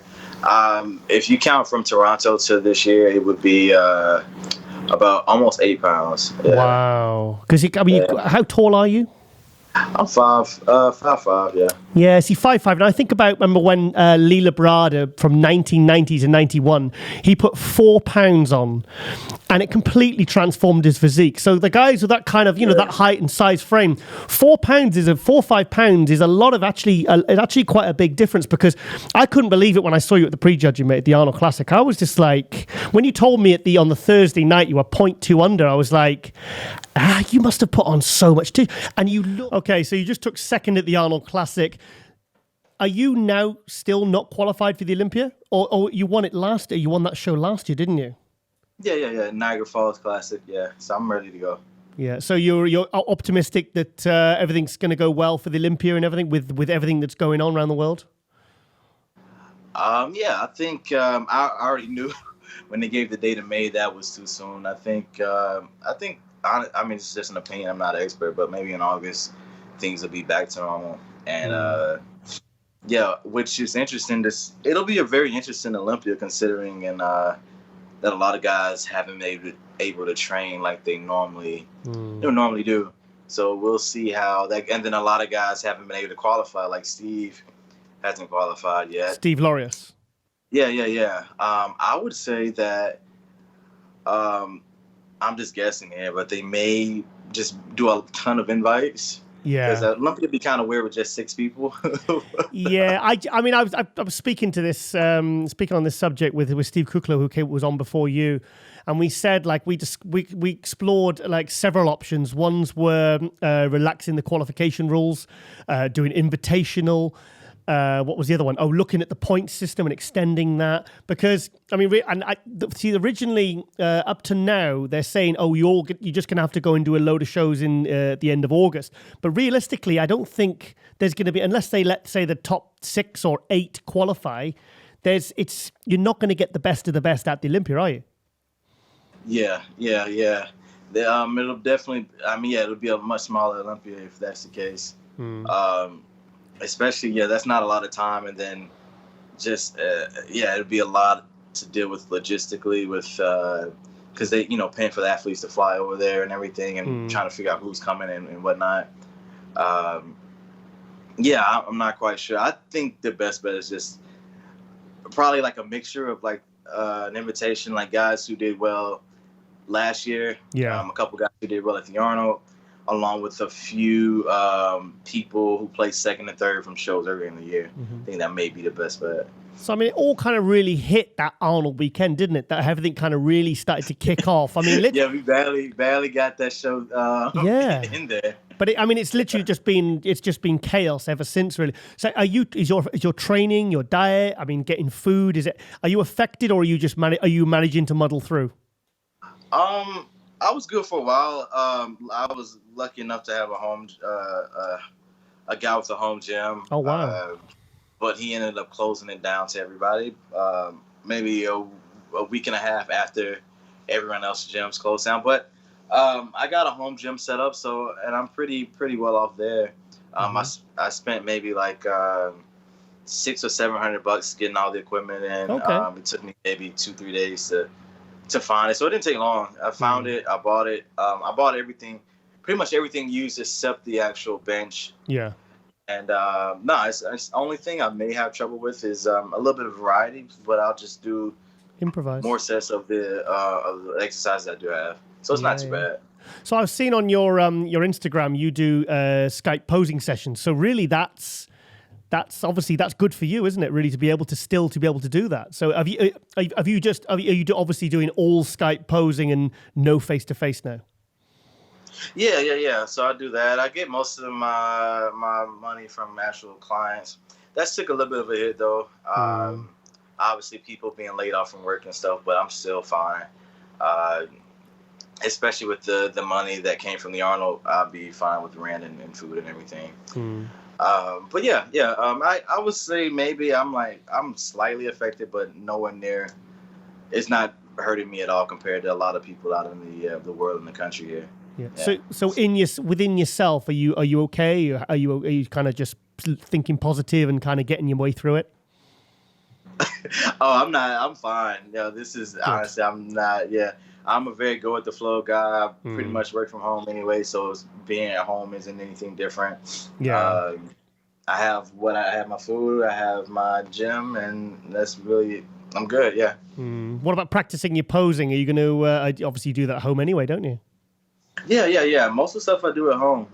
If you count from Toronto to this year, it would be about almost 8 pounds. Yeah. Wow. Because how tall are you? I'm 5'5", yeah. Yeah, see, 5'5", and I remember when Lee Labrada from 1990 to 91, he put 4 pounds on, and it completely transformed his physique. So the guys with that kind of, that height and size frame, 4 pounds is 5 pounds is a lot of it's actually quite a big difference, because I couldn't believe it when I saw you at the prejudging, mate, at the Arnold Classic. I was just like, when you told me on the Thursday night you were 0.2 under, I was like, you must have put on so much too. And you look... Okay, so you just took second at the Arnold Classic. are you now still not qualified for the Olympia? Or you won it last year? You won that show last year, didn't you? Yeah. Niagara Falls Classic. Yeah, so I'm ready to go. Yeah, so you're optimistic that everything's going to go well for the Olympia and everything with everything that's going on around the world? Yeah, I think I already knew when they gave the date in May that was too soon. I mean, it's just an opinion. I'm not an expert, but maybe in August things will be back to normal. And yeah, which is interesting. It'll be a very interesting Olympia considering that a lot of guys haven't been able to train like they normally do. So we'll see how that. And then a lot of guys haven't been able to qualify, like Steve hasn't qualified yet. Steve Laureus. Yeah. I would say that I'm just guessing here, but they may just do a ton of invites. Yeah, because Olympia would be kind of weird with just 6 people. Yeah, I mean, I was speaking on this subject with Steve Kuclo, who was on before you, and we said like we explored like several options. Ones were relaxing the qualification rules, doing invitational. What was the other one? Oh, looking at the point system and extending that. Because, I mean, originally, up to now, they're saying, oh, you're just going to have to go and do a load of shows in the end of August. But realistically, I don't think there's going to be, unless they let's say the top 6 or 8 qualify, you're not going to get the best of the best at the Olympia, are you? Yeah. It'll definitely, it'll be a much smaller Olympia if that's the case. Especially, that's not a lot of time, and then just it'd be a lot to deal with logistically because they paying for the athletes to fly over there and everything, and trying to figure out who's coming and whatnot. I'm not quite sure. I think the best bet is just probably like a mixture of like an invitation, like guys who did well last year, a couple guys who did well at the Arnold, along with a few people who play second and third from shows earlier in the year. I think that may be the best bet. So, I mean, it all kind of really hit that Arnold weekend, didn't it? That everything kind of really started to kick off. I mean, we barely got that show in there. But it's literally just been chaos ever since, really. So, is your training, your diet, I mean, getting food, are you affected, or are you managing to muddle through? I was good for a while. I was lucky enough to have a guy with a home gym. Oh, wow. But he ended up closing it down to everybody. Maybe a week and a half after everyone else's gyms closed down. But I got a home gym set up, and I'm pretty well off there. I spent maybe like $600 or $700 getting all the equipment in. Okay. It took me maybe 2-3 days to find it, so it didn't take long. I found it. I bought it. I bought everything, pretty much everything used except the actual bench. Yeah. And it's the only thing I may have trouble with is a little bit of variety, but I'll just do improvise more sets of the exercises I do have. So it's not too bad. So I've seen on your Instagram you do Skype posing sessions. So really that's obviously that's good for you, isn't it? Really, to be able to do that. So are you obviously doing all Skype posing and no face to face now? Yeah. So I do that. I get most of my money from actual clients. That took a little bit of a hit though. Obviously, people being laid off from work and stuff, but I'm still fine. Especially with the money that came from the Arnold, I'll be fine with rent and food and everything. But I would say maybe I'm slightly affected, but nowhere near. It's not hurting me at all compared to a lot of people out in the world and the country here. Yeah. So within yourself, are you okay? Are you kind of just thinking positive and kind of getting your way through it? I'm not. I'm fine. This is honestly, I'm not. Yeah. I'm a very go with the flow guy. I pretty much work from home anyway, so being at home isn't anything different. Yeah. I have my food, I have my gym, and that's really, I'm good. Yeah. What about practicing your posing? Are you going to obviously do that at home anyway, don't you? Yeah. Most of the stuff I do at home.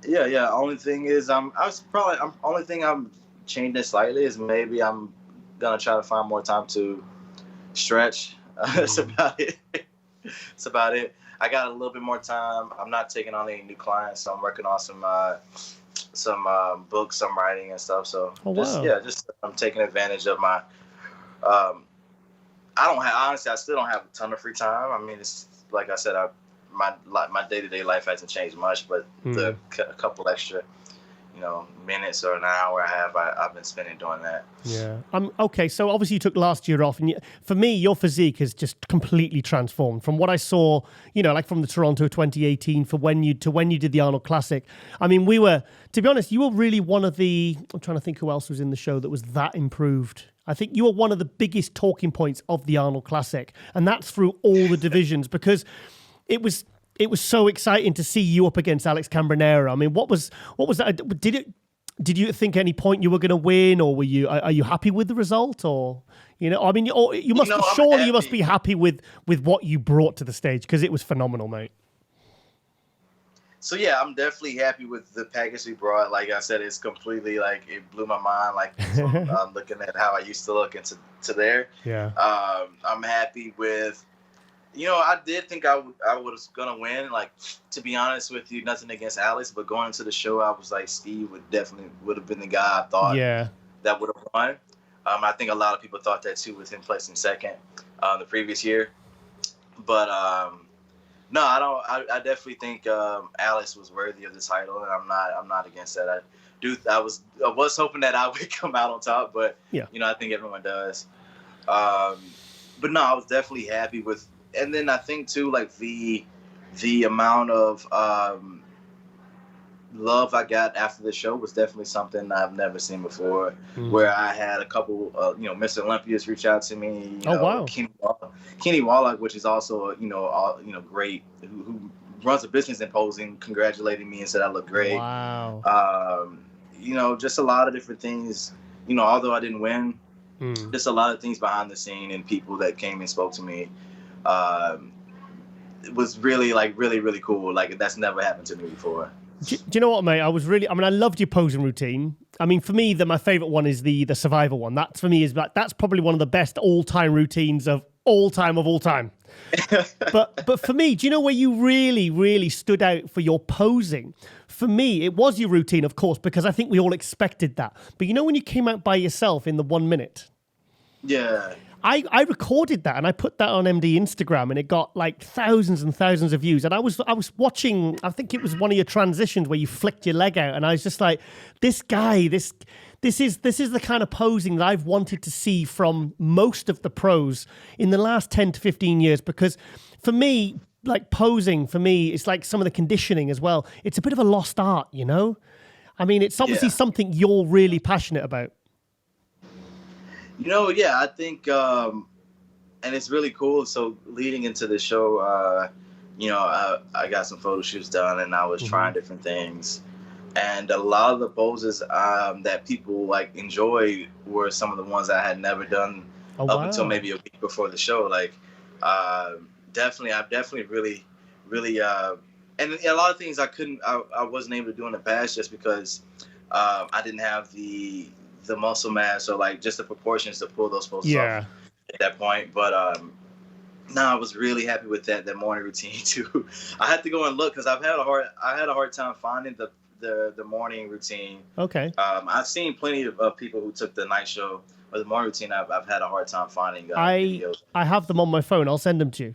Only thing is, only thing I'm changing slightly is maybe I'm gonna try to find more time to stretch. That's about it. I got a little bit more time. I'm not taking on any new clients, so I'm working on some books I'm writing and stuff. So wow. just I'm taking advantage of my. Honestly, I still don't have a ton of free time. I mean, it's like I said, my day-to-day life hasn't changed much, but a couple extra, minutes or an hour I've been spending doing that. Yeah. Okay. So obviously you took last year off, and for me, your physique has just completely transformed from what I saw. Like from the Toronto 2018 when you did the Arnold Classic. I mean, to be honest, you were really one of the. I'm trying to think who else was in the show that was that improved. I think you were one of the biggest talking points of the Arnold Classic, and that's through all the divisions because it was so exciting to see you up against Alex Cambronero. I mean, what was that? Did you think at any point you were going to win, or are you happy with the result, or I mean, you must surely you must be happy with what you brought to the stage because it was phenomenal, mate. So yeah, I'm definitely happy with the package we brought. Like I said, it's completely it blew my mind. Like from, looking at how I used to look into there. Yeah. I'm happy with. I did think I was gonna win. Like, to be honest with you, nothing against Alex, but going into the show, I was like, Steve would have been the guy I thought that would have won. I think a lot of people thought that too, with him placing second the previous year. But no, I don't. I definitely think Alex was worthy of the title, and I'm not against that. I was hoping that I would come out on top, but I think everyone does. But no, I was definitely happy with. And then I think too, like the amount of love I got after the show was definitely something I've never seen before. Where I had a couple, Mr. Olympias reach out to me. Wow. Kenny Wallach, which is also great, who runs a business in posing, congratulating me and said I look great. Wow. Just a lot of different things. Although I didn't win, just a lot of things behind the scene and people that came and spoke to me. It was really really cool. Like that's never happened to me before. Do you know what, mate? I loved your posing routine. I mean, for me, my favorite one is the Survivor one. That for me that's probably one of the best all-time routines of all time. But for me, do you know where you really, really stood out for your posing? For me, it was your routine, of course, because I think we all expected that. But when you came out by yourself in the 1 minute? Yeah. I recorded that and I put that on MD Instagram and it got like thousands and thousands of views. And I was watching, I think it was one of your transitions where you flicked your leg out, and I was just like, this guy, this is the kind of posing that I've wanted to see from most of the pros in the last 10 to 15 years. Because for me, like posing, for me, it's like some of the conditioning as well. It's a bit of a lost art, I mean, it's obviously something you're really passionate about. I think, and it's really cool. So leading into the show, I got some photo shoots done and I was trying different things. And a lot of the poses that people enjoy were some of the ones I had never done until maybe a week before the show. I've definitely really, really, and a lot of things I wasn't able to do in the past just because I didn't have the muscle mass or just the proportions to pull those poses off at that point. But I was really happy with that morning routine too. I had to go and look because I had a hard time finding the morning routine. Okay. I've seen plenty of people who took the night show, but the morning routine I've had a hard time finding videos. I have them on my phone. I'll send them to you.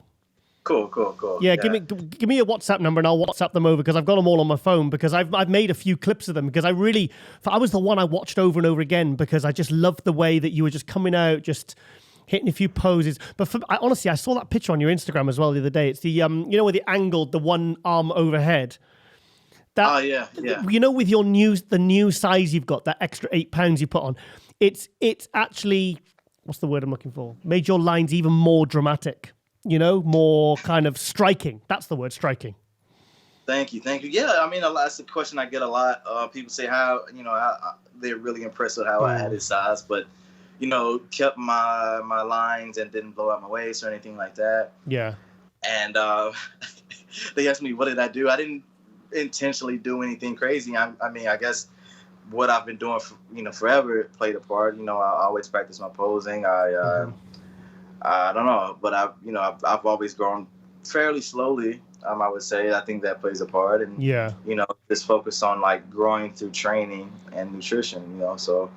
Cool. Yeah, give me a WhatsApp number and I'll WhatsApp them over because I've got them all on my phone because I've made a few clips of them because I was the one I watched over and over again because I just loved the way that you were just coming out, just hitting a few poses. But honestly, I saw that picture on your Instagram as well the other day. It's the where the angled, the one arm overhead. Yeah. With the new size you've got, that extra 8 pounds you put on, it's actually, what's the word I'm looking for? Made your lines even more dramatic. More kind of striking. That's the word, striking. Thank you. Yeah, I mean, that's a question I get a lot. People say how they're really impressed with how I had his size, but kept my lines and didn't blow out my waist or anything like that. Yeah. And they asked me, what did I do? I didn't intentionally do anything crazy. I mean, I guess what I've been doing, forever played a part. I always practice my posing. I don't know, but I've always grown fairly slowly. I would say I think that plays a part, and just focus on like growing through training and nutrition, you know. So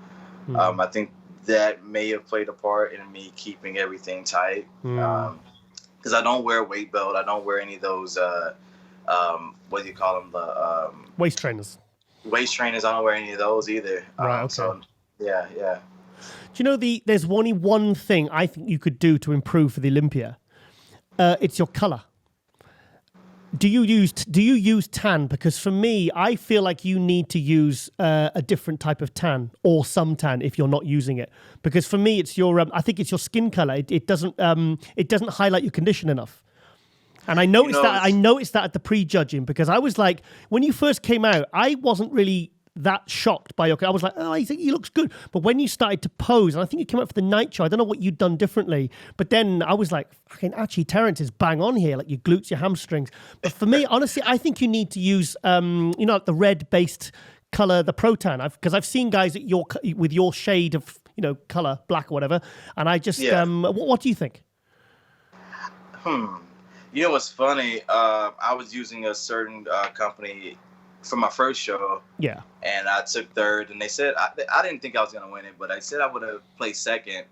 I think that may have played a part in me keeping everything tight. Because I don't wear a weight belt. I don't wear any of those, what do you call them? The waist trainers. Waist trainers. I don't wear any of those either. Right. Okay. So, yeah. Do you know there's only one thing I think you could do to improve for the Olympia? It's your color. Do you use tan? Because for me, I feel like you need to use a different type of tan or some tan if you're not using it. Because for me, it's your I think it's your skin color. It doesn't highlight your condition enough. And I noticed that at the pre-judging, because I was like, when you first came out, I wasn't really that shocked by your. I was like, oh, I think he looks good. But when you started to pose, and I think you came out for the night show, I don't know what you'd done differently. But then I was like, fucking, actually, Terrence is bang on here, like your glutes, your hamstrings. But for me, honestly, I think you need to use, like the red-based color, the Pro-Tan. Because I've seen guys with your shade of, color, black or whatever. And I just, what do you think? You know what's funny? I was using a certain company for my first show. Yeah. And I took third, and they said I didn't think I was gonna win it, but I said I would have placed second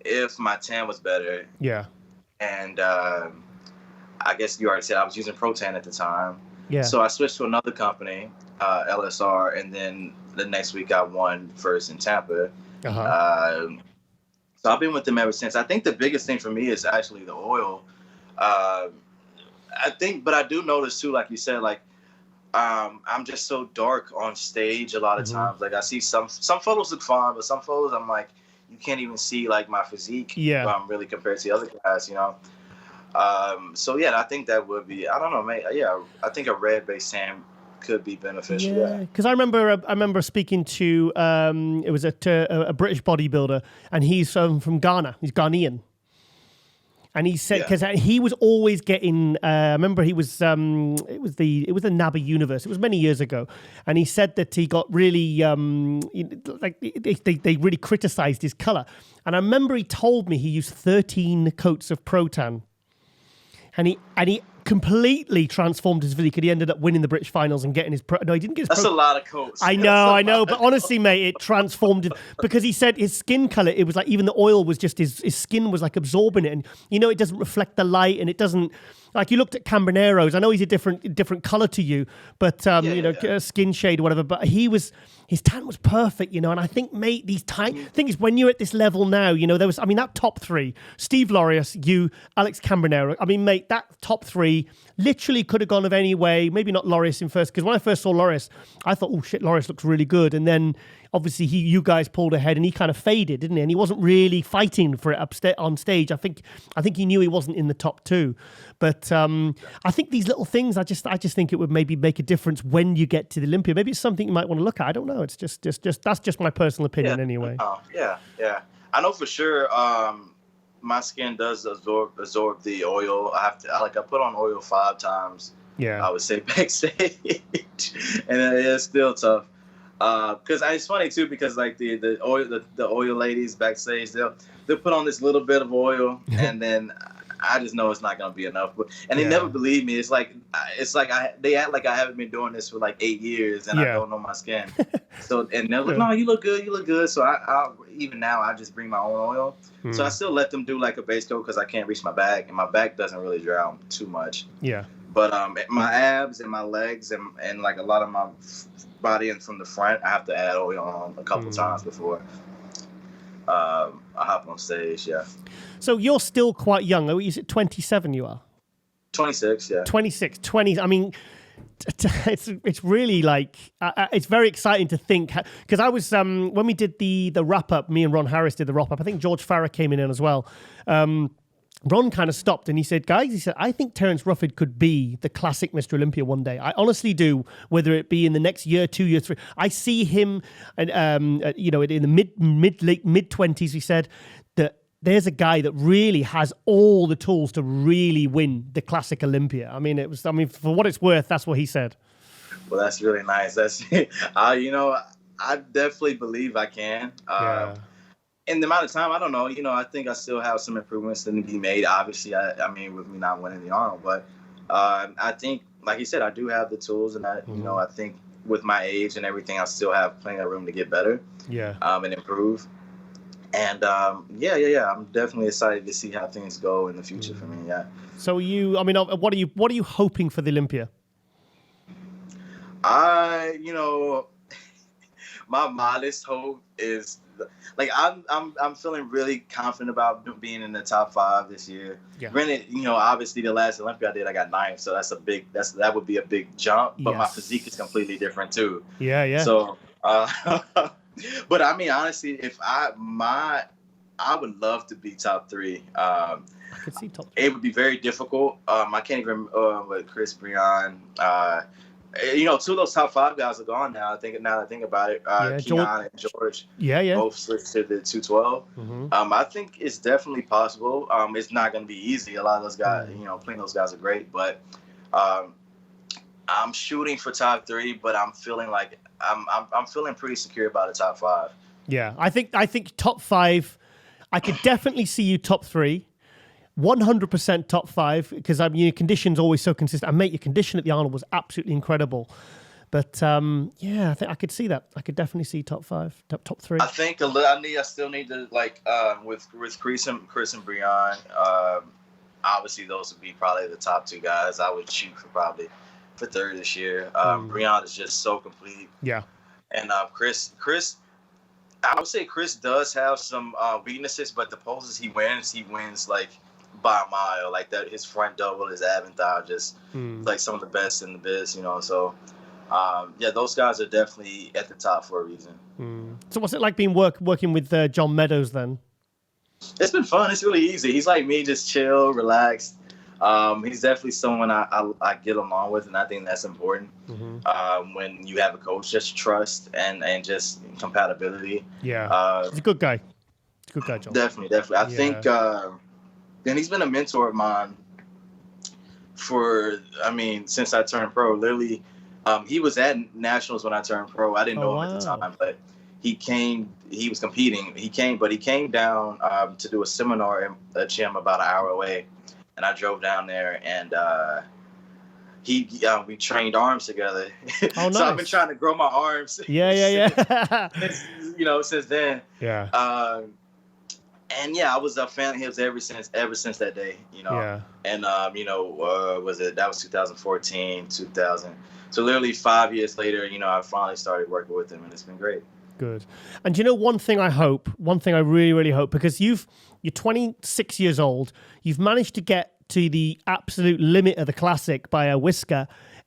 if my tan was better. Yeah. And I guess you already said I was using Pro-Tan at the time. Yeah. So I switched to another company, LSR, and then the next week I won first in Tampa. So I've been with them ever since. I think the biggest thing for me is actually the oil. I do notice too, like you said, like. I'm just so dark on stage a lot of times. Like I see some photos look fine, but some photos I'm like, you can't even see like my physique. Yeah. Really compared to the other guys, So yeah, I think that would be, I don't know, man. Yeah, I think a red-based tan could be beneficial. Yeah. Because I remember speaking to it was a British bodybuilder, and he's from Ghana. He's Ghanaian. And he said, because he was always getting, I remember he was, it was the NABA universe. It was many years ago. And he said that he got really, they really criticized his color. And I remember he told me he used 13 coats of Pro-Tan. And he completely transformed his physique, and he ended up winning the British finals and getting his no, he didn't get his That's a lot of coats. I know, but honestly, mate, it transformed it, because he said his skin color, it was like even the oil was just his skin was like absorbing it, and it doesn't reflect the light, and it doesn't, like, you looked at Cambonero's, I know he's a different color to you, but skin shade or whatever, but his tan was perfect, and I think, mate, thing is, when you're at this level now, there was, that top three, Steve Laureus, you, Alex Cambanero, mate, that top three literally could have gone of any way, maybe not Laureus in first, because when I first saw Laureus, I thought, oh shit, Laureus looks really good, and then obviously you guys pulled ahead, and he kind of faded, didn't he? And he wasn't really fighting for it on stage. I think he knew he wasn't in the top two, but I think these little things, I just think it would maybe make a difference when you get to the Olympia. Maybe it's something you might want to look at. I don't know. It's just that's just my personal opinion anyway. Yeah. I know for sure. My skin does absorb the oil. I put on oil 5 times. Yeah, I would say backstage, and it's still tough. Because it's funny too, because like the oil ladies backstage, they'll put on this little bit of oil, and then I just know it's not gonna be enough. And they never believe me. It's like they act like I haven't been doing this for like 8 years, and I don't know my skin. So and they're like, no, you look good. So I even now I just bring my own oil. So I still let them do like a base coat, because I can't reach my back, and my back doesn't really dry out too much. Yeah. But my abs and my legs and like a lot of my body and from the front, I have to add oil on a couple times before I hop on stage. Yeah. So you're still quite young. Is it 27 you are? 26, yeah. 26, 20. It's really like, it's very exciting to think, because I was, when we did the wrap up, me and Ron Harris did the wrap up, I think George Farah came in as well. Ron kind of stopped and he said, guys, I think Terrence Ruffin could be the classic Mr. Olympia one day. I honestly do, whether it be in the next year, 2 years, 3. I see him, in the mid 20s, he said, that there's a guy that really has all the tools to really win the classic Olympia. For what it's worth, that's what he said. Well, that's really nice. That's, I definitely believe I can. In the amount of time, I don't know. I think I still have some improvements that need to be made. Obviously, with me not winning the Arnold, but I think like you said, I do have the tools, and I think with my age and everything, I still have plenty of room to get better. Yeah. And improve. And I'm definitely excited to see how things go in the future for me. Yeah. So what are you hoping for the Olympia? My modest hope is like I'm feeling really confident about being in the top 5 this year. Yeah. Granted, obviously the last Olympia I did, I got 9th, so that would be a big jump. But my physique is completely different too. Yeah. So, but I mean, honestly, if I would love to be top 3. I could see top 3. It would be very difficult. I can't even with Chris Brian. 2 of those top 5 guys are gone now. Now that I think about it, Keon and George, both switched to the 212. I think it's definitely possible. It's not going to be easy. A lot of those guys, plenty of those guys are great, but I'm shooting for top 3. But I'm feeling like I'm feeling pretty secure about the top 5. Yeah, I think top 5. I could definitely see you top 3. 100% top 5, because your condition's always so consistent. And mate, your condition at the Arnold was absolutely incredible. But I think I could see that. I could definitely see top 5, top 3. I think I still need to with Chris and Brian. Obviously, those would be probably the top 2 guys. I would shoot for 3rd this year. Brian is just so complete. Yeah. And Chris, I would say Chris does have some weaknesses, but the poses he wins like by a mile. Like that, his front double, his ab and thigh, just like some of the best in the biz. So those guys are definitely at the top for a reason. So what's it like being working with John Meadows then? It's been fun. It's really easy. He's like me, just chill, relaxed. He's definitely someone I get along with, and I think that's important. When you have a coach, just trust and just compatibility. Yeah, he's a good guy. He's a good guy, John. Definitely. I think, and he's been a mentor of mine since I turned pro. Literally, he was at Nationals when I turned pro. I didn't know him at the time, but he was competing. He came down to do a seminar in a gym about an hour away. And I drove down there, and we trained arms together. Oh, nice. So I've been trying to grow my arms. Yeah. Since then. Yeah. I was a fan of his ever since that day. Yeah. And that was 2014, 2000. So literally 5 years later, I finally started working with him, and it's been great. Good. And one thing I really, really hope, because you're 26 years old, you've managed to get to the absolute limit of the classic by a whisker,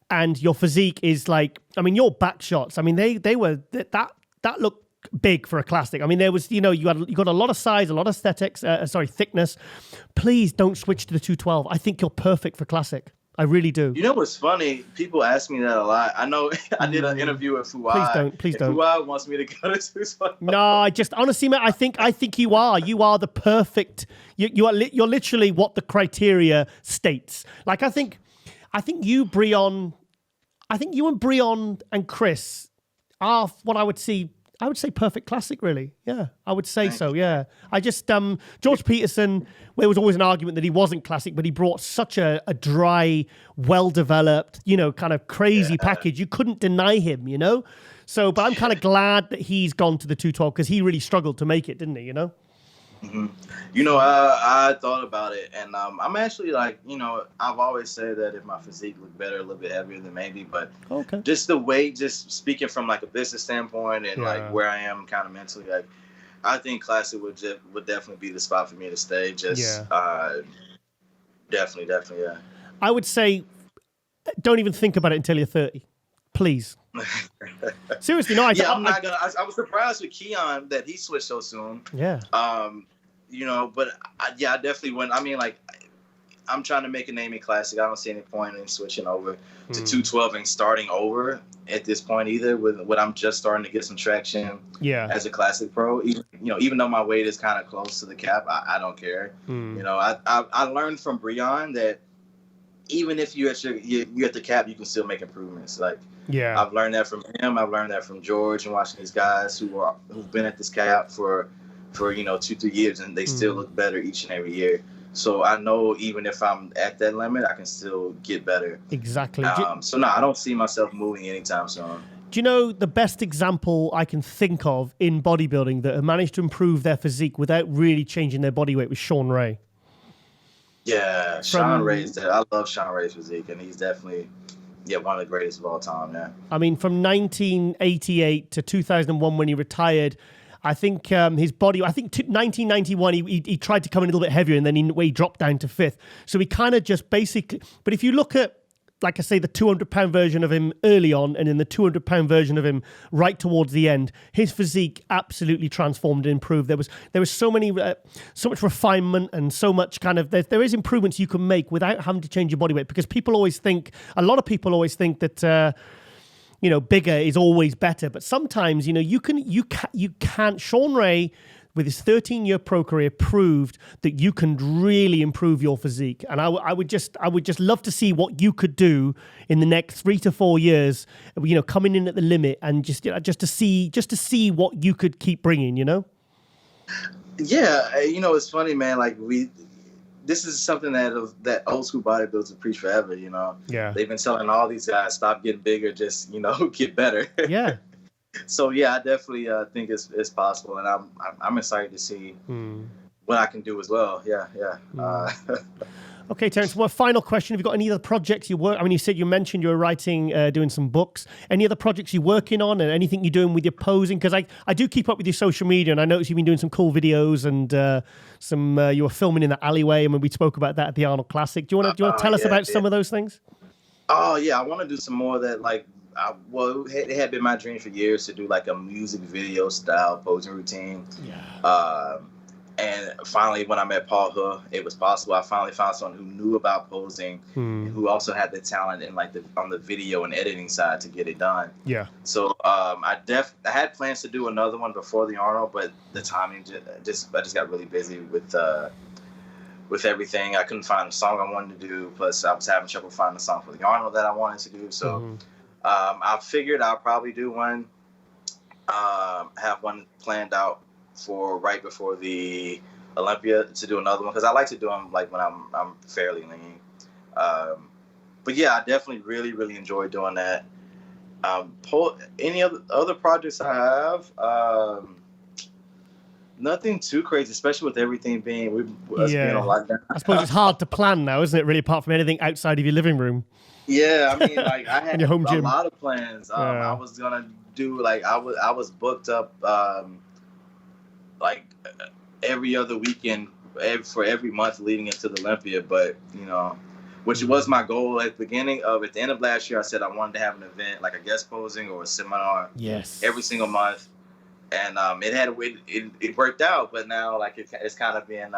and your physique is your back shots, they were that looked big for a classic. There was, you got a lot of size, a lot of thickness. Please don't switch to the 212. I think you're perfect for classic. I really do. You know what's funny? People ask me that a lot. I know I did an interview with Fuad. Please don't. Fuad wants me to go to 212. No, honestly, man, I think you are. You are the perfect. You're literally what the criteria states. Like I think you and Brion and Chris are what I would say perfect classic, really. Yeah, I would say so, yeah. I just, George Peterson, there was always an argument that he wasn't classic, but he brought such a dry, well-developed, kind of crazy package. You couldn't deny him, So, but I'm kind of glad that he's gone to the 212 because he really struggled to make it, didn't he, Mm-hmm. I thought about it, and I'm actually I've always said that if my physique looked better, a little bit heavier, then maybe, but just the weight, just speaking from a business standpoint and where I am kind of mentally, I think classic would definitely be the spot for me to stay. Definitely, yeah. I would say, don't even think about it until you're 30, please. Seriously, no. I'm not gonna. I was surprised with Keon that he switched so soon. Yeah. But I definitely went. I'm trying to make a name in classic. I don't see any point in switching over to 212 and starting over at this point either. With what I'm just starting to get some traction. Yeah. As a classic pro, even though my weight is kind of close to the cap, I don't care. I learned from Brian that even if you're at the cap, you can still make improvements. I've learned that from him. I've learned that from George and watching these guys who've been at this cap for 2-3 years, and they still look better each and every year. So I know even if I'm at that limit, I can still get better. Exactly. So no, I don't see myself moving anytime soon. Do you know the best example I can think of in bodybuilding that have managed to improve their physique without really changing their body weight was Sean Ray. Yeah, Sean Ray's I love Sean Ray's physique, and he's definitely one of the greatest of all time. Yeah. I mean, from 1988 to 2001 when he retired, I think his body, 1991, he tried to come in a little bit heavier, and then he dropped down to 5th. So he kind of just basically, but if you look at, like I say, the 200-pound version of him early on and in the 200-pound version of him right towards the end, his physique absolutely transformed and improved. There was so much refinement and so much kind of, there is improvements you can make without having to change your body weight, because a lot of people always think that, bigger is always better. But sometimes, you can't. Sean Ray, with his 13-year pro career, proved that you can really improve your physique. And I would just love to see what you could do in the next 3 to 4 years, coming in at the limit, and just to see what you could keep bringing, Yeah, it's funny, man. Like this is something that old school bodybuilders have preached forever. Yeah. They've been telling all these guys, stop getting bigger, just get better. Yeah. So I definitely think it's possible, and I'm excited to see what I can do as well. Yeah. Okay, Terrence. Well, final question: have you got any other projects you work? I mean, you mentioned you were writing, doing some books. Any other projects you're working on, and anything you're doing with your posing? Because I do keep up with your social media, and I noticed you've been doing some cool videos, and you were filming in the alleyway, and when we spoke about that at the Arnold Classic. Do you want to tell us about some of those things? Oh yeah, I want to do some more of that. Like, it had been my dream for years to do like a music video style posing routine. Yeah. And finally, when I met Paul Huh, it was possible. I finally found someone who knew about posing, and who also had the talent in on the video and editing side to get it done. Yeah. So I had plans to do another one before the Arnold, but the timing I just got really busy with everything. I couldn't find a song I wanted to do. Plus, I was having trouble finding a song for the Arnold that I wanted to do. So I figured I'll probably do one. Have one planned out for right before the Olympia to do another one, because I like to do them like when I'm fairly lean. But yeah, I definitely really enjoy doing that. Any other projects I have? Nothing too crazy, especially with everything being on lockdown. I suppose it's hard to plan now, isn't it? Really, apart from anything outside of your living room. Yeah, I mean, like I had your home gym. A lot of plans. I was gonna do I was booked up like every other weekend for every month leading into the Olympia, but which was my goal at the end of last year. I said I wanted to have an event like a guest posing or a seminar. Yes. Every single month, and it worked out, but now like it's kind of being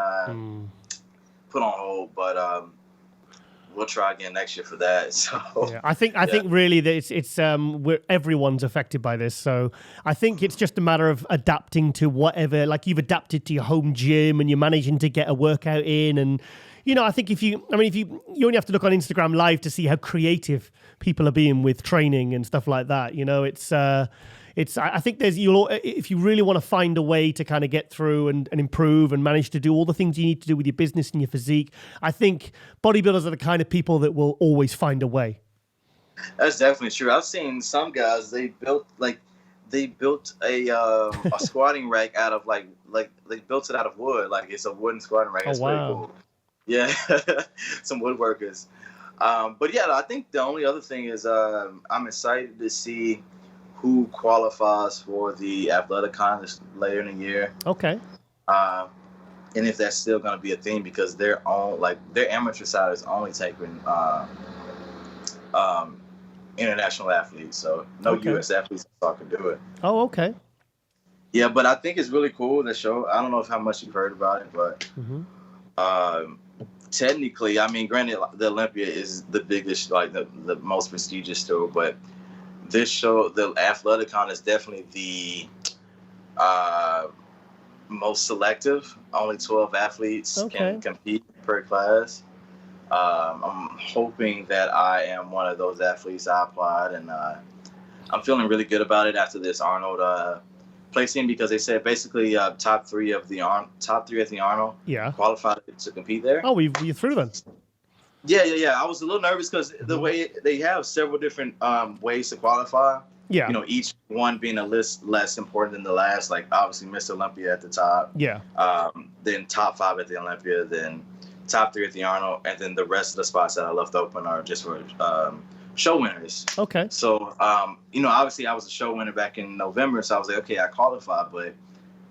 put on hold. But we'll try again next year for that. So yeah, I think really that it's everyone's affected by this. So I think it's just a matter of adapting to whatever. Like you've adapted to your home gym, and you're managing to get a workout in. And I think if you only have to look on Instagram Live to see how creative people are being with training and stuff like that. I think if you really want to find a way to kind of get through and improve and manage to do all the things you need to do with your business and your physique, I think bodybuilders are the kind of people that will always find a way. That's definitely true. I've seen some guys, they built a squatting rack out of like they built it out of wood. Like it's a wooden squatting rack. It's pretty cool. Yeah. Some woodworkers. But yeah, I think the only other thing is I'm excited to see who qualifies for the athletic contest later in the year. Okay. And if that's still going to be a thing, because their amateur side is only taking international athletes, so no U.S. athletes can do it. Oh, okay. Yeah, but I think it's really cool, the show. I don't know how much you've heard about it, but technically, I mean, granted, the Olympia is the biggest, like the most prestigious show, but this show, the Athleticon, is definitely the most selective. Only 12 athletes can compete per class. I'm hoping that I am one of those athletes. I applied, and I'm feeling really good about it after this Arnold placing because they said basically top three at the Arnold qualified to compete there. Oh, we through then. Yeah. I was a little nervous because the way they have several different ways to qualify. Yeah. You know, each one being a list less important than the last. Like obviously Mr. Olympia at the top. Yeah. Then top 5 at the Olympia. Then top 3 at the Arnold, and then the rest of the spots that I left open are just for show winners. Okay. So, you know, obviously I was a show winner back in November, so I was like, okay, I qualified, but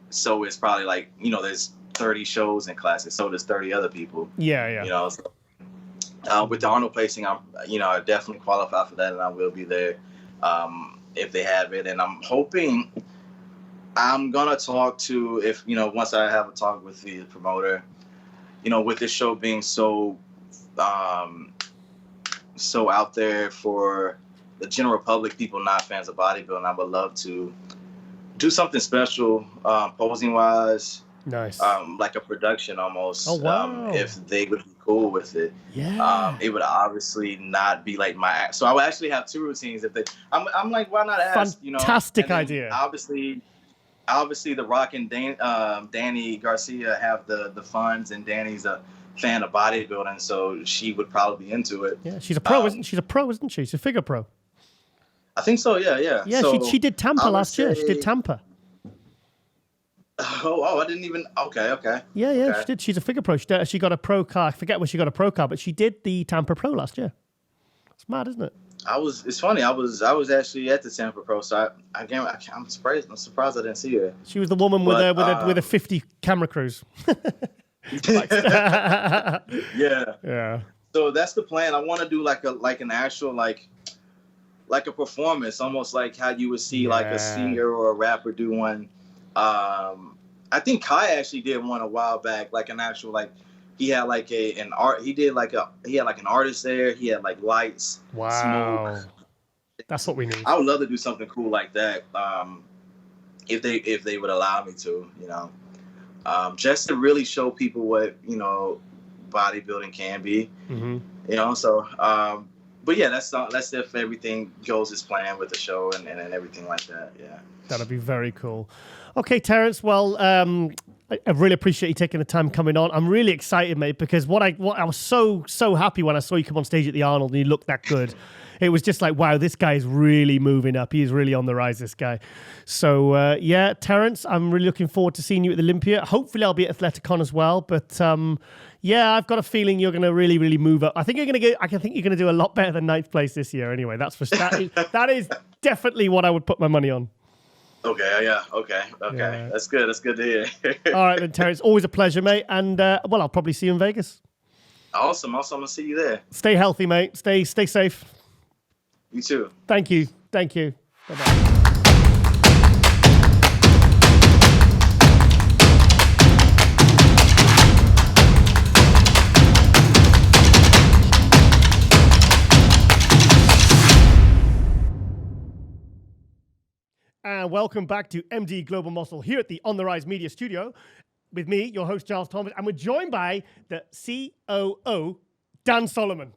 so it's probably like, you know, there's 30 shows in classes, so there's 30 other people. Yeah. You know, so, with the Arnold placing, I definitely qualify for that, and I will be there if they have it. And I'm hoping I'm gonna talk to once I have a talk with the promoter. You know, with this show being so out there for the general public, people not fans of bodybuilding, I would love to do something special, posing wise. Nice. Like a production almost. Oh, wow. If they would be cool with it. Yeah. It would obviously not be like my act. So I would actually have 2 routines if they. I'm like, why not ask? Fantastic idea. Obviously, The Rock and Danny Garcia have the funds, and Danny's a fan of bodybuilding, so she would probably be into it. Yeah, she's a pro, isn't she? She's a pro, isn't she? She's a figure pro. I think so. Yeah. Yeah, so she did Tampa last year. She did Tampa. Oh, I didn't even. Okay. Yeah, okay. She did. She's a figure pro. She got a pro car. I forget where she got a pro car, but she did the Tampa Pro last year. It's mad, isn't it? It's funny. I was actually at the Tampa Pro, so I'm surprised. I'm surprised I didn't see her. She was the woman with a 50 camera crews. Yeah. So that's the plan. I want to do like an actual like a performance, almost like how you would see like a singer or a rapper do one. I think Kai actually did one a while back, like an actual like. He had like an artist there. He had like lights. Wow. Smoke. That's what we need. I would love to do something cool like that. If they would allow me to, just to really show people what, bodybuilding can be, so, but yeah, that's if everything goes as planned with the show and everything like that. Yeah. That'd be very cool. Okay, Terrence. Well, I really appreciate you taking the time coming on. I'm really excited, mate, because what I was so happy when I saw you come on stage at the Arnold and you looked that good. It was just like, wow, this guy is really moving up. He's really on the rise, this guy. So, yeah, Terrence, I'm really looking forward to seeing you at the Olympia. Hopefully I'll be at Athleticon as well. But, yeah, I've got a feeling you're going to really, really move up. I think you're going to do a lot better than 9th place this year anyway. That is definitely what I would put my money on. Okay, yeah, okay. Yeah. That's good to hear. All right, then, Terrence, always a pleasure, mate. And, well, I'll probably see you in Vegas. Awesome. I'm going to see you there. Stay healthy, mate. Stay safe. You too. Thank you. Bye-bye. And welcome back to MD Global Muscle here at the On the Rise Media Studio with me, your host, Giles Thomas, and we're joined by the COO, Dan Solomon.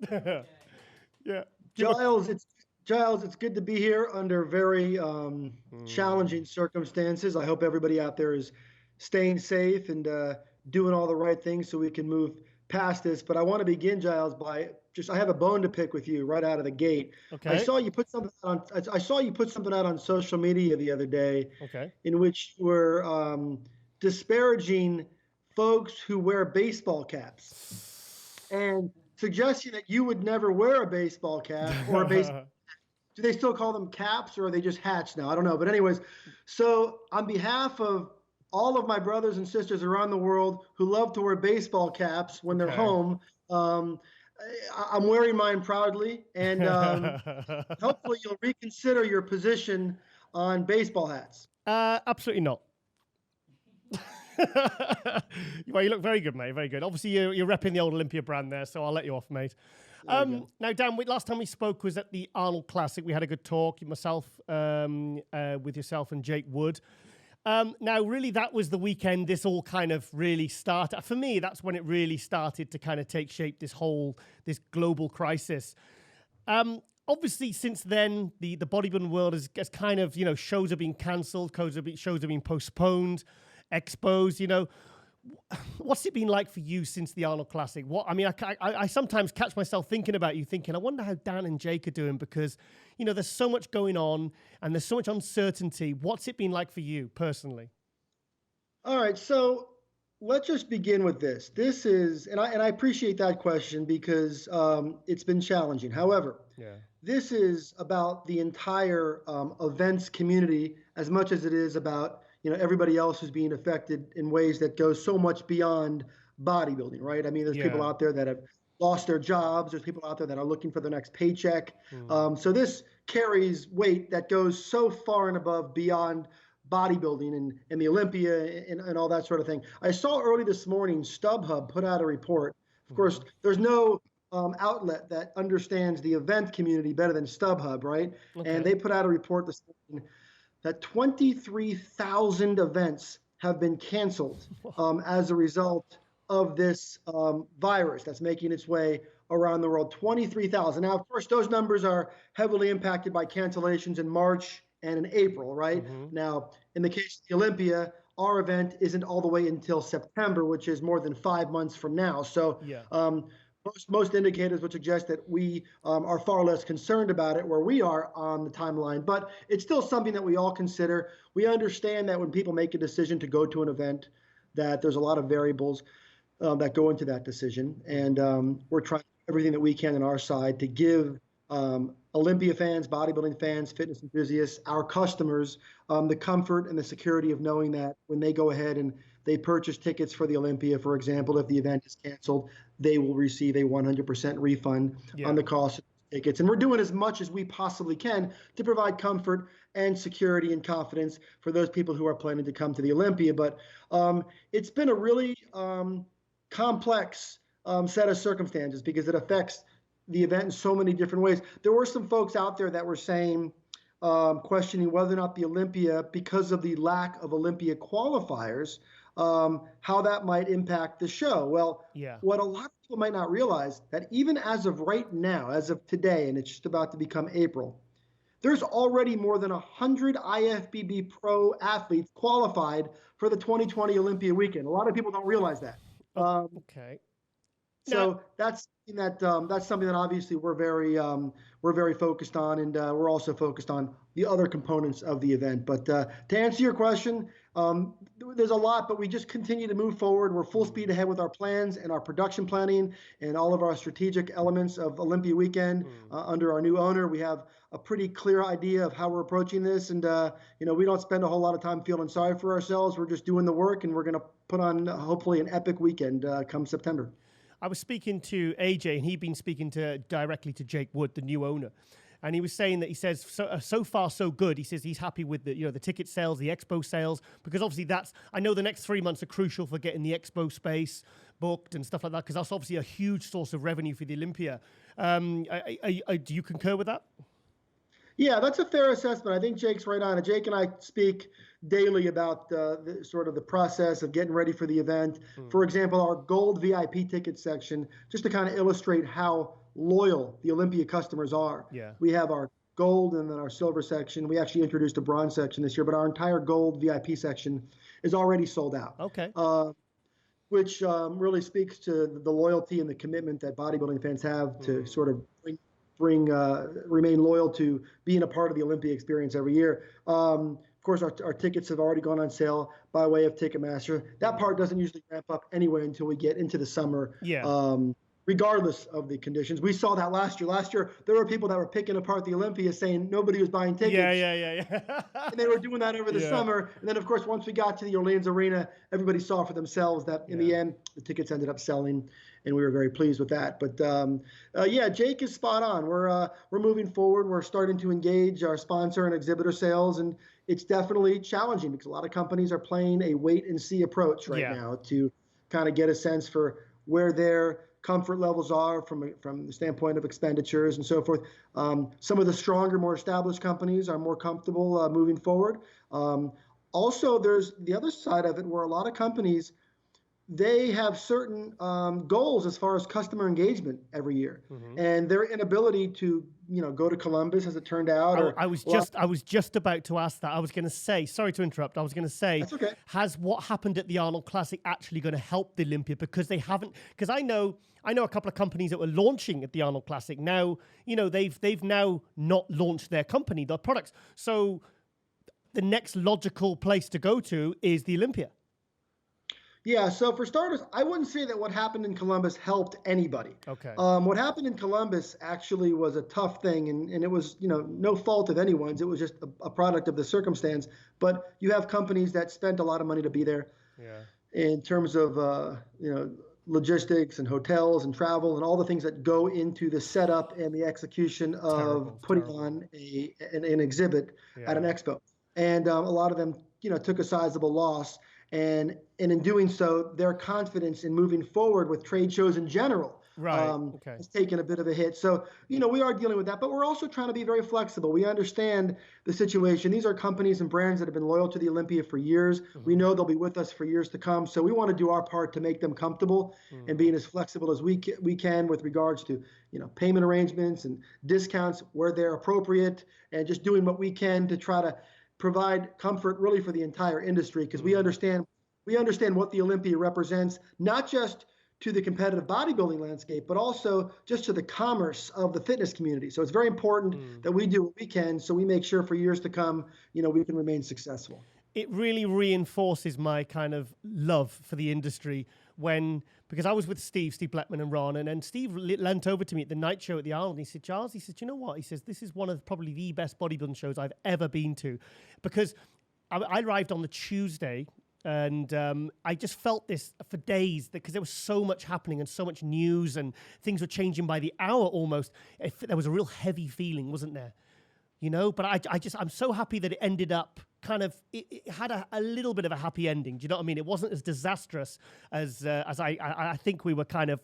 Yeah. Giles, it's good to be here under very challenging circumstances. I hope everybody out there is staying safe and doing all the right things so we can move past this. But I want to begin, Giles, by I have a bone to pick with you right out of the gate. Okay. I saw you put something out on social media the other day. Okay. In which you were disparaging folks who wear baseball caps and suggesting that you would never wear a baseball cap or a baseball. Do they still call them caps or are they just hats now? I don't know. But anyways, so on behalf of all of my brothers and sisters around the world who love to wear baseball caps when they're home, I'm wearing mine proudly, and hopefully you'll reconsider your position on baseball hats. Absolutely not. Well, you look very good, mate. Very good. Obviously, you're repping the old Olympia brand there, so I'll let you off, mate. Now, Dan, last time we spoke was at the Arnold Classic. We had a good talk, myself, with yourself and Jake Wood. Now, really, that was the weekend this all kind of really started. For me, that's when it really started to kind of take shape, this global crisis. obviously since then, the bodybuilding world has kind of, shows are being cancelled, shows are being postponed, expos, what's it been like for you since the Arnold Classic? I sometimes catch myself thinking about you, thinking, I wonder how Dan and Jake are doing, because, there's so much going on and there's so much uncertainty. What's it been like for you personally? All right, so let's just begin with this. This is, and I appreciate that question because it's been challenging. However, this is about the entire events community as much as it is about everybody else who's being affected in ways that go so much beyond bodybuilding, right? I mean, there's people out there that have lost their jobs. There's people out there that are looking for the next paycheck. So this carries weight that goes so far and above beyond bodybuilding and the Olympia and all that sort of thing. I saw early this morning, StubHub put out a report. Of course, there's no outlet that understands the event community better than StubHub, right? Okay. And they put out a report this morning that 23,000 events have been canceled as a result of this virus that's making its way around the world. 23,000. Now, of course, those numbers are heavily impacted by cancellations in March and in April, right? Now, in the case of the Olympia, our event isn't all the way until September, which is more than 5 months from now. So most indicators would suggest that we are far less concerned about it where we are on the timeline, but it's still something that we all consider. We understand that when people make a decision to go to an event, that there's a lot of variables that go into that decision. And we're trying everything that we can on our side to give Olympia fans, bodybuilding fans, fitness enthusiasts, our customers, the comfort and the security of knowing that when they go ahead and they purchase tickets for the Olympia, for example, if the event is canceled, they will receive a 100% refund on the cost of tickets. And we're doing as much as we possibly can to provide comfort and security and confidence for those people who are planning to come to the Olympia. But it's been a really complex set of circumstances because it affects the event in so many different ways. There were some folks out there that were saying, questioning whether or not the Olympia, because of the lack of Olympia qualifiers, how that might impact the show. Well, what a lot of people might not realize, that even as of right now, as of today, and it's just about to become April, there's already more than 100 IFBB pro athletes qualified for the 2020 Olympia weekend. A lot of people don't realize that. Okay. So that's something that obviously we're very focused on, and we're also focused on the other components of the event. But to answer your question, there's a lot, but we just continue to move forward. We're full speed ahead with our plans and our production planning and all of our strategic elements of Olympia weekend under our new owner. We have a pretty clear idea of how we're approaching this, and we don't spend a whole lot of time feeling sorry for ourselves. We're just doing the work, and we're going to put on hopefully an epic weekend come September. I was speaking to AJ, and he'd been speaking directly to Jake Wood, the new owner. And he was saying that, he says, so far so good. He says he's happy with the ticket sales, the expo sales, because obviously I know the next 3 months are crucial for getting the expo space booked and stuff like that, because that's obviously a huge source of revenue for the Olympia. Do you concur with that? Yeah, that's a fair assessment. I think Jake's right on it. Jake and I speak daily about the sort of the process of getting ready for the event. For example, our gold VIP ticket section, just to kind of illustrate how loyal the Olympia customers are. We have our gold and then our silver section. We actually introduced a bronze section this year, but our entire gold VIP section is already sold out. Okay. Which really speaks to the loyalty and the commitment that bodybuilding fans have to sort of remain loyal to being a part of the Olympia experience every year. Of course, our tickets have already gone on sale by way of Ticketmaster. That part doesn't usually ramp up anyway until we get into the summer. Regardless of the conditions. We saw that last year. Last year, there were people that were picking apart the Olympia saying nobody was buying tickets. And they were doing that over the summer. And then, of course, once we got to the Orleans Arena, everybody saw for themselves that in the end, the tickets ended up selling, and we were very pleased with that. But Jake is spot on. We're moving forward. We're starting to engage our sponsor and exhibitor sales, and it's definitely challenging because a lot of companies are playing a wait and see approach right now to kind of get a sense for where their comfort levels are from the standpoint of expenditures and so forth. Some of the stronger, more established companies are more comfortable moving forward. Also, there's the other side of it where a lot of companies they have certain goals as far as customer engagement every year, and their inability to, go to Columbus, as it turned out. I was just about to ask that. I was going to say, sorry to interrupt. I was going to say, that's okay. Has what happened at the Arnold Classic actually going to help the Olympia? Because they haven't. Because I know a couple of companies that were launching at the Arnold Classic. Now, they've now not launched their company, their products. So the next logical place to go to is the Olympia. Yeah, so for starters, I wouldn't say that what happened in Columbus helped anybody. Okay. What happened in Columbus actually was a tough thing, and it was, no fault of anyone's. It was just a product of the circumstance. But you have companies that spent a lot of money to be there. Yeah. In terms of, logistics and hotels and travel and all the things that go into the setup and the execution of putting on an exhibit at an expo. And a lot of them, took a sizable loss. And in doing so, their confidence in moving forward with trade shows in general has taken a bit of a hit. So, we are dealing with that, but we're also trying to be very flexible. We understand the situation. These are companies and brands that have been loyal to the Olympia for years. We know they'll be with us for years to come. So we want to do our part to make them comfortable and being as flexible as we can with regards to, payment arrangements and discounts where they're appropriate, and just doing what we can to try to provide comfort really for the entire industry, because we understand what the Olympia represents, not just to the competitive bodybuilding landscape, but also just to the commerce of the fitness community. So it's very important that we do what we can, so we make sure for years to come, we can remain successful. It really reinforces my kind of love for the industry because I was with Steve Blackman and Ron, and then Steve leant over to me at the night show at the Arnold, and he said, Giles, he said, you know what? He says, this is one of probably the best bodybuilding shows I've ever been to, because I arrived on the Tuesday, and I just felt this for days, because there was so much happening and so much news, and things were changing by the hour almost. There was a real heavy feeling, wasn't there? But I'm so happy that it ended up it had a little bit of a happy ending. Do you know what I mean? It wasn't as disastrous as I think we were kind of,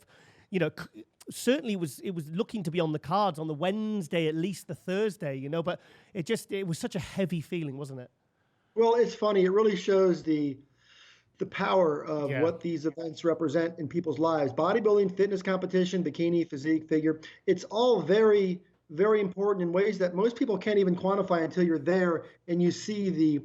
certainly it was looking to be on the cards on the Wednesday, at least the Thursday, but it was such a heavy feeling, wasn't it? Well, it's funny. It really shows the power of what these events represent in people's lives. Bodybuilding, fitness competition, bikini, physique, figure. It's all very, very important in ways that most people can't even quantify until you're there and you see the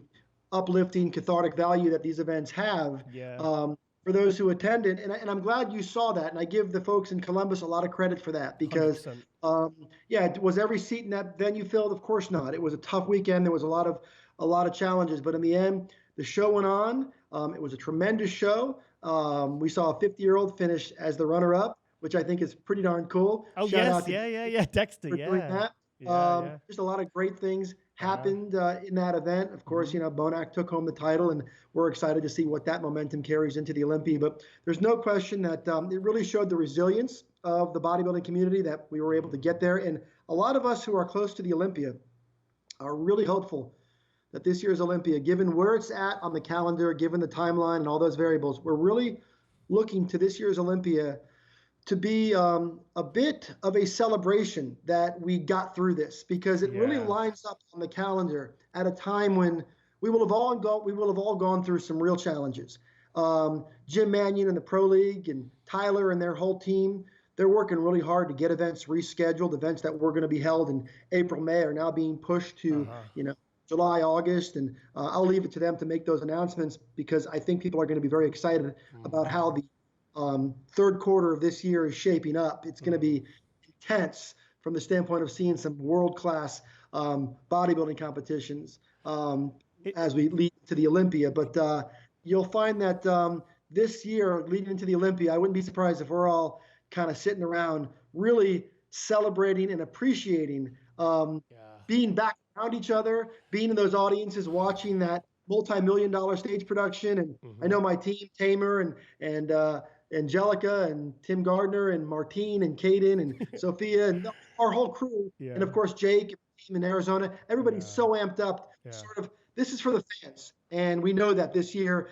uplifting, cathartic value that these events have for those who attended. And I'm glad you saw that. And I give the folks in Columbus a lot of credit for that, because, was every seat in that venue filled? Of course not. It was a tough weekend. There was a lot of challenges, but in the end, the show went on. It was a tremendous show. We saw a 50-year-old finish as the runner-up, which I think is pretty darn cool. Oh, Shout yes, Dexter, doing that. Just a lot of great things happened in that event. Of course, Bonac took home the title, and we're excited to see what that momentum carries into the Olympia. But there's no question that it really showed the resilience of the bodybuilding community that we were able to get there. And a lot of us who are close to the Olympia are really hopeful that this year's Olympia, given where it's at on the calendar, given the timeline and all those variables, we're really looking to this year's Olympia to be a bit of a celebration that we got through this, because it really lines up on the calendar at a time when we will have all gone through some real challenges. Jim Mannion and the Pro League and Tyler and their whole team, they're working really hard to get events rescheduled. Events that were going to be held in April, May are now being pushed to July, August, and I'll leave it to them to make those announcements, because I think people are going to be very excited about how the third quarter of this year is shaping up. It's going to be intense from the standpoint of seeing some world-class bodybuilding competitions as we lead to the Olympia. But you'll find that this year, leading into the Olympia, I wouldn't be surprised if we're all kind of sitting around really celebrating and appreciating being back around each other, being in those audiences, watching that multi-million-dollar stage production. And I know my team, Tamer and Angelica and Tim Gardner and Martine and Caden and Sophia and our whole crew. And of course, Jake and team in Arizona, everybody's so amped up. Sort of, this is for the fans. And we know that this year,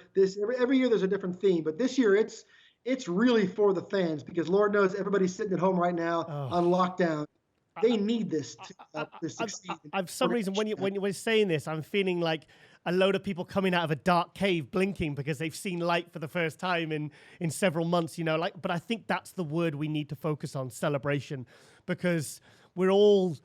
every year there's a different theme, but this year it's really for the fans, because Lord knows everybody's sitting at home right now on lockdown. They need this to succeed. For some reason, when you're saying this, I'm feeling like a load of people coming out of a dark cave blinking because they've seen light for the first time in several months, but I think that's the word we need to focus on, celebration, because we're all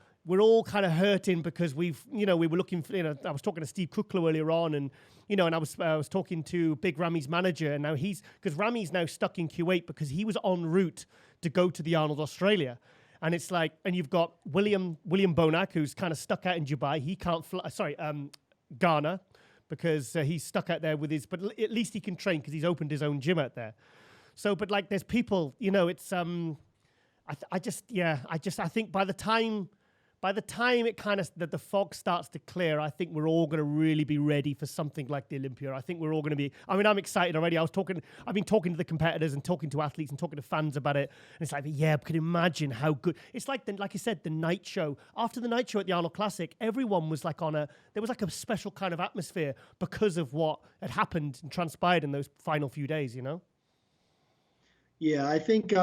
kind of hurting because we were looking for, I was talking to Steve Kuclo earlier on, and and I was talking to Big Rami's manager, and now because Rami's now stuck in Kuwait because he was en route to go to the Arnold Australia. And it's like, and you've got William Bonac, who's kind of stuck out in Dubai. He can't fly, Ghana, because he's stuck out there with his, but at least he can train because he's opened his own gym out there. So, but like, there's people, it's, I think by the time it kind of, the fog starts to clear, I think we're all going to really be ready for something like the Olympia. I think we're all going to be, I'm excited already. I've been talking to the competitors and talking to athletes and talking to fans about it. And it's like, yeah, I can imagine how good. It's like, like I said, the night show. After the night show at the Arnold Classic, everyone was like there was like a special kind of atmosphere because of what had happened and transpired in those final few days, Yeah, I think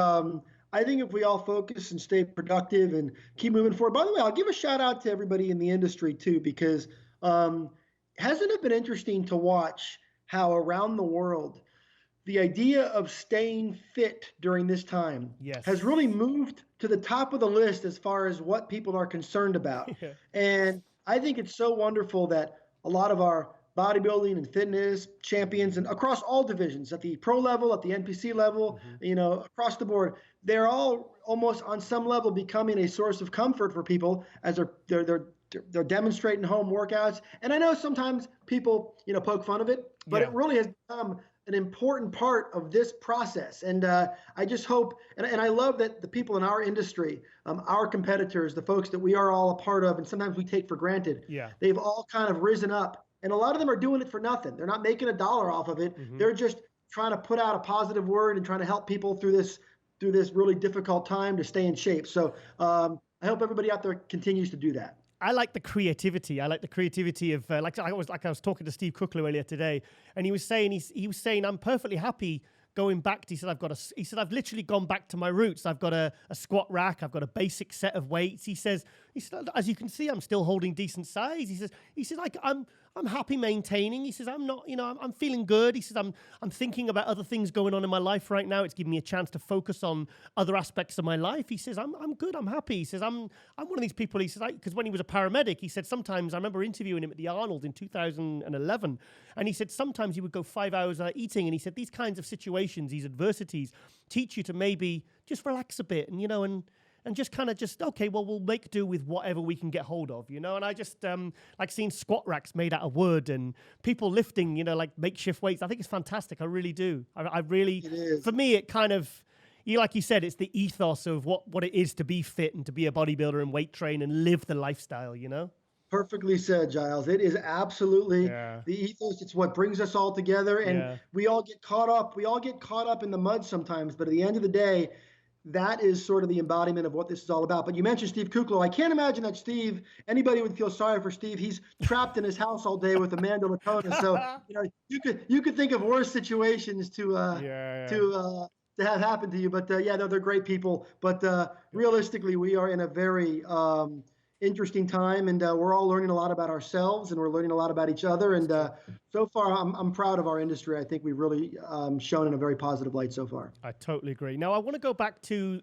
if we all focus and stay productive and keep moving forward. By the way, I'll give a shout out to everybody in the industry too, because hasn't it been interesting to watch how around the world the idea of staying fit during this time has really moved to the top of the list as far as what people are concerned about. Yeah. And I think it's so wonderful that a lot of our bodybuilding and fitness champions and across all divisions, at the pro level, at the NPC level, across the board, they're all almost on some level becoming a source of comfort for people as they're demonstrating home workouts. And I know sometimes people, poke fun of it, but it really has become an important part of this process. And I just hope, and I love that the people in our industry, our competitors, the folks that we are all a part of, and sometimes we take for granted, they've all kind of risen up. And a lot of them are doing it for nothing. They're not making a dollar off of it. Mm-hmm. They're just trying to put out a positive word and trying to help people through this really difficult time to stay in shape. So I hope everybody out there continues to do that. I like the creativity. I like the creativity of I was talking to Steve Kuclo earlier today, and he was saying I'm perfectly happy going back to, he said, I've literally gone back to my roots. I've got a squat rack. I've got a basic set of weights. He said, as you can see, I'm still holding decent size. He says, like, I'm happy maintaining. He says, I'm not, I'm feeling good. He says, I'm thinking about other things going on in my life right now. It's giving me a chance to focus on other aspects of my life. He says, I'm good. I'm happy. He says, I'm one of these people. He says, because when he was a paramedic, he said, sometimes I remember interviewing him at the Arnold in 2011. And he said, sometimes he would go 5 hours without eating. And he said, these kinds of situations, these adversities teach you to maybe just relax a bit and just kind of okay, well, we'll make do with whatever we can get hold of, And I just like seeing squat racks made out of wood and people lifting, like makeshift weights. I think it's fantastic. I really do. I really, for me, it kind of, like you said, it's the ethos of what it is to be fit and to be a bodybuilder and weight train and live the lifestyle, Perfectly said, Giles. It is absolutely the ethos. It's what brings us all together. And we all get caught up. We all get caught up in the mud sometimes. But at the end of the day, that is sort of the embodiment of what this is all about. But you mentioned Steve Kuclo. I can't imagine that anybody would feel sorry for Steve. He's trapped in his house all day with Amanda Latona. So you could think of worse situations to have happen to you. But they're great people. But realistically, we are in a very interesting time, and we're all learning a lot about ourselves, and we're learning a lot about each other. And so far, I'm proud of our industry. I think we've really shown in a very positive light so far. I totally agree. Now, I want to go back to,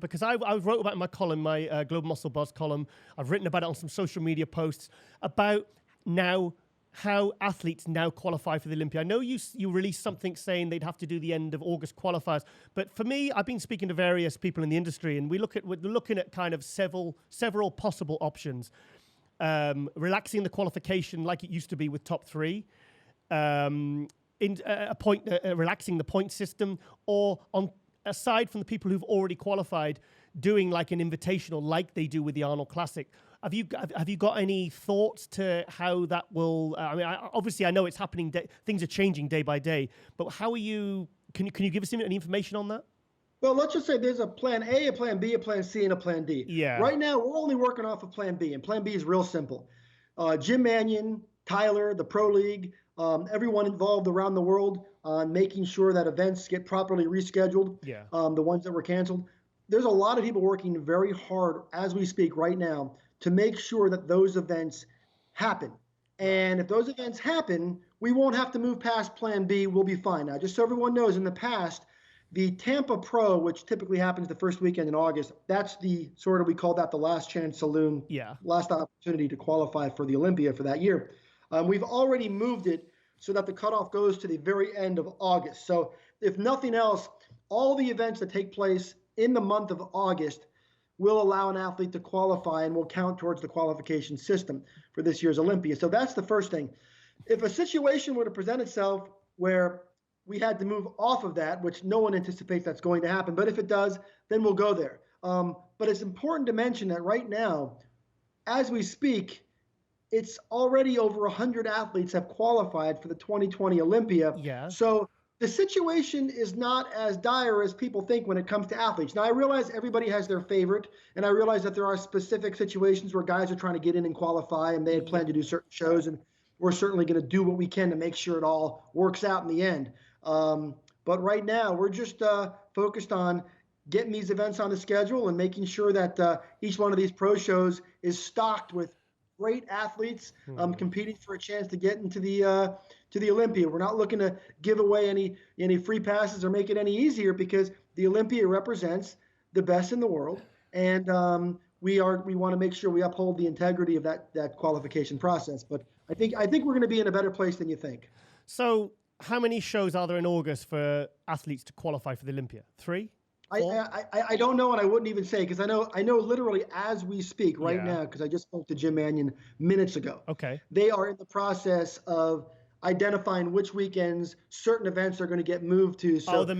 because I wrote about it in my column, my Global Muscle Buzz column. I've written about it on some social media posts about now how athletes now qualify for the Olympia. I know you released something saying they'd have to do the end of August qualifiers, but for me, I've been speaking to various people in the industry, and we're looking at kind of several possible options. Relaxing the qualification like it used to be with top three, relaxing the point system, or aside from the people who've already qualified, doing like an invitational like they do with the Arnold Classic. Have you got any thoughts to how that will? Obviously, I know it's happening. Things are changing day by day. But how are you? Can you give us any information on that? Well, let's just say there's a plan A, a plan B, a plan C, and a plan D. Yeah. Right now, we're only working off of plan B, and plan B is real simple. Jim Mannion, Tyler, the Pro League, everyone involved around the world on making sure that events get properly rescheduled. Yeah. The ones that were canceled. There's a lot of people working very hard as we speak right now to make sure that those events happen. And if those events happen, we won't have to move past Plan B. We'll be fine. Now, just so everyone knows, in the past, the Tampa Pro, which typically happens the first weekend in August, that's the sort of, we call that the last chance saloon, last opportunity to qualify for the Olympia for that year. We've already moved it so that the cutoff goes to the very end of August. So if nothing else, all the events that take place in the month of August will allow an athlete to qualify and will count towards the qualification system for this year's Olympia. So that's the first thing. If a situation were to present itself where we had to move off of that, which no one anticipates that's going to happen, but if it does, then we'll go there. But it's important to mention that right now, as we speak, it's already over 100 athletes have qualified for the 2020 Olympia. Yeah. So the situation is not as dire as people think when it comes to athletes. Now, I realize everybody has their favorite, and I realize that there are specific situations where guys are trying to get in and qualify, and they had planned to do certain shows, and we're certainly going to do what we can to make sure it all works out in the end. But right now, we're just focused on getting these events on the schedule and making sure that each one of these pro shows is stocked with great athletes competing for a chance to get into the Olympia. We're not looking to give away any free passes or make it any easier, because the Olympia represents the best in the world, and we want to make sure we uphold the integrity of that qualification process. But I think we're going to be in a better place than you think. So how many shows are there in August for athletes to qualify for the Olympia? 3? I don't know, and I wouldn't even say, because I know literally as we speak right now, because I just spoke to Jim Mannion minutes ago. Okay. They are in the process of identifying which weekends certain events are going to get moved to. So they're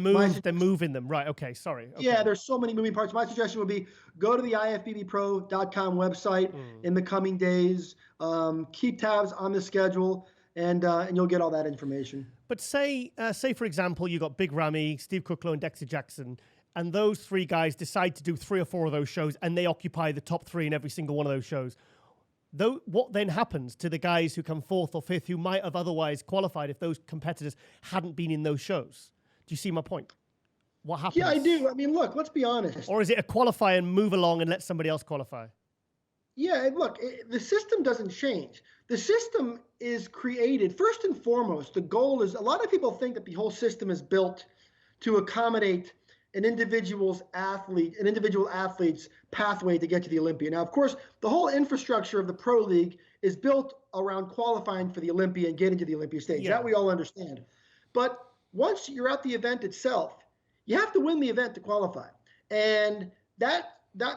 moving them. Right. Okay. Sorry. Okay. Yeah, there's so many moving parts. My suggestion would be go to the ifbbpro.com website in the coming days. Keep tabs on the schedule, and you'll get all that information. But say for example, you got Big Ramy, Steve Kuclo, and Dexter Jackson, and those 3 guys decide to do 3 or 4 of those shows, and they occupy the top 3 in every single one of those shows. What then happens to the guys who come 4th or 5th who might have otherwise qualified if those competitors hadn't been in those shows? Do you see my point? What happens? Yeah, I do. I mean, look, let's be honest. Or is it a qualify and move along and let somebody else qualify? Yeah, look, the system doesn't change. The system is created, first and foremost, the goal is, a lot of people think that the whole system is built to accommodate an individual athlete's pathway to get to the Olympia. Now, of course, the whole infrastructure of the Pro League is built around qualifying for the Olympia and getting to the Olympia stage. That we all understand. But once you're at the event itself, you have to win the event to qualify. And that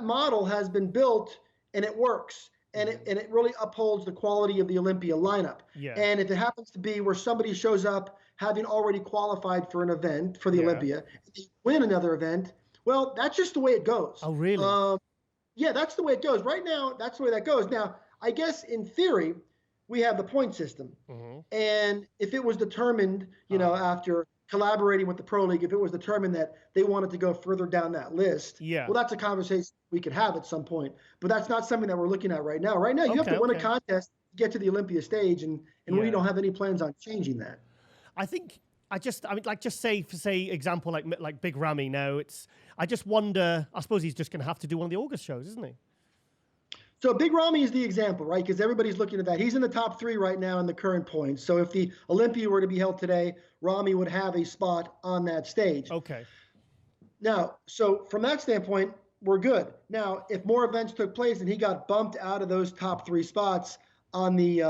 model has been built, and it works. And it really upholds the quality of the Olympia lineup. Yeah. And if it happens to be where somebody shows up having already qualified for an event for the Olympia, and they win another event, well, that's just the way it goes. Oh, really? Yeah, that's the way it goes. Right now, that's the way that goes. Now, I guess in theory, we have the point system. And if it was determined, after collaborating with the Pro League, if it was determined that they wanted to go further down that list, well, that's a conversation we could have at some point. But that's not something that we're looking at right now. Right now, you have to win a contest to get to the Olympia stage, and we don't have any plans on changing that. Just say example, like Big Ramy now, I just wonder, I suppose he's just going to have to do one of the August shows, isn't he? So Big Ramy is the example, right? Because everybody's looking at that. He's in the top 3 right now in the current points. So if the Olympia were to be held today, Ramy would have a spot on that stage. Okay. Now, so from that standpoint, we're good. Now, if more events took place and he got bumped out of those top 3 spots on the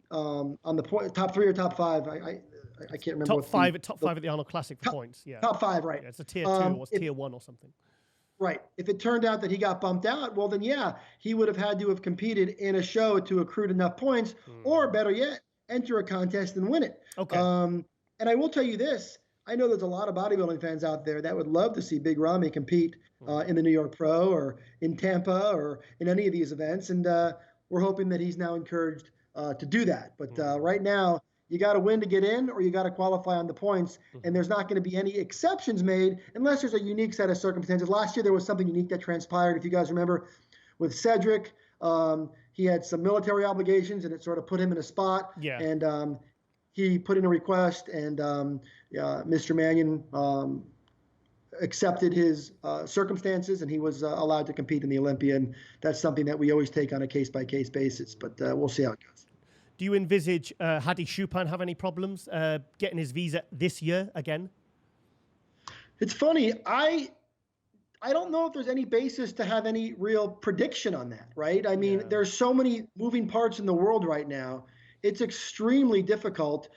point, top 3 or top 5, I can't remember. Top 5 at the Arnold Classic for points. Yeah. Top 5, right? Yeah, it's a tier 2 or tier 1 or something. Right. If it turned out that he got bumped out, well, then, he would have had to have competed in a show to accrue enough points, or better yet, enter a contest and win it. Okay. And I will tell you this. I know there's a lot of bodybuilding fans out there that would love to see Big Ramy compete in the New York Pro or in Tampa or in any of these events. And we're hoping that he's now encouraged to do that. But right now, you got to win to get in, or you got to qualify on the points. And there's not going to be any exceptions made unless there's a unique set of circumstances. Last year, there was something unique that transpired. If you guys remember, with Cedric, he had some military obligations, and it sort of put him in a spot. Yeah. And he put in a request, and Mr. Mannion accepted his circumstances, and he was allowed to compete in the Olympia. And that's something that we always take on a case-by-case basis. But we'll see how it goes. Do you envisage Hadi Choopan have any problems getting his visa this year again? It's funny. I don't know if there's any basis to have any real prediction on that, right? I mean, there's so many moving parts in the world right now. It's extremely difficult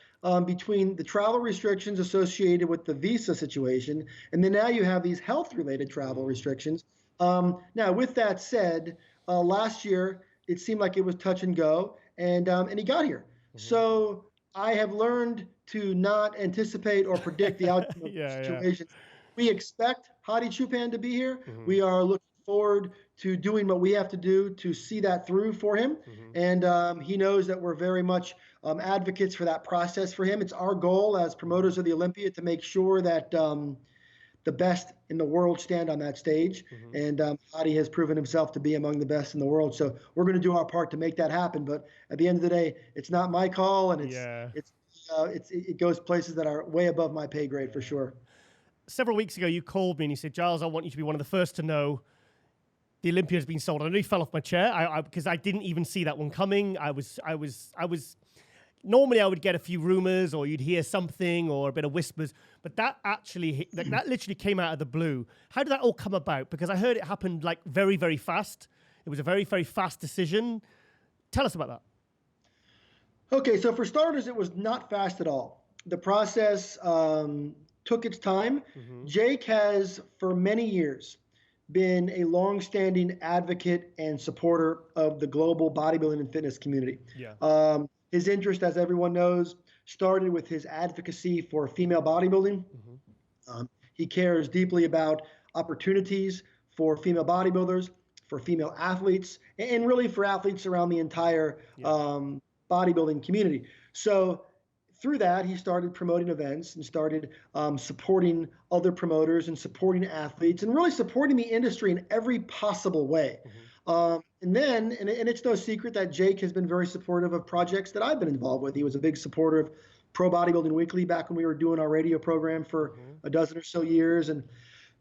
between the travel restrictions associated with the visa situation, and then now you have these health-related travel restrictions. Now, with that said, last year it seemed like it was touch and go, and he got here. So I have learned to not anticipate or predict the outcome of the situation. We expect Hadi Choopan to be here. We are looking forward to doing what we have to do to see that through for him. And he knows that we're very much advocates for that process for him. It's our goal as promoters of the Olympia to make sure that the best in the world stand on that stage. And Hadi has proven himself to be among the best in the world. So we're going to do our part to make that happen. But at the end of the day, it's not my call, and it goes places that are way above my pay grade for sure. Several weeks ago, you called me and you said, Giles, I want you to be one of the first to know the Olympia has been sold. I nearly fell off my chair because I didn't even see that one coming. Normally I would get a few rumors or you'd hear something or a bit of whispers, but that actually, that literally came out of the blue. How did that all come about? Because I heard it happened like very, very fast. It was a very, very fast decision. Tell us about that. Okay, so for starters, it was not fast at all. The process took its time. Jake has, for many years, been a long-standing advocate and supporter of the global bodybuilding and fitness community. His interest, as everyone knows, started with his advocacy for female bodybuilding. He cares deeply about opportunities for female bodybuilders, for female athletes, and really for athletes around the entire bodybuilding community. So through that, he started promoting events and started supporting other promoters and supporting athletes and really supporting the industry in every possible way. And then, and it's no secret that Jake has been very supportive of projects that I've been involved with. He was a big supporter of Pro Bodybuilding Weekly back when we were doing our radio program for a dozen or so years. And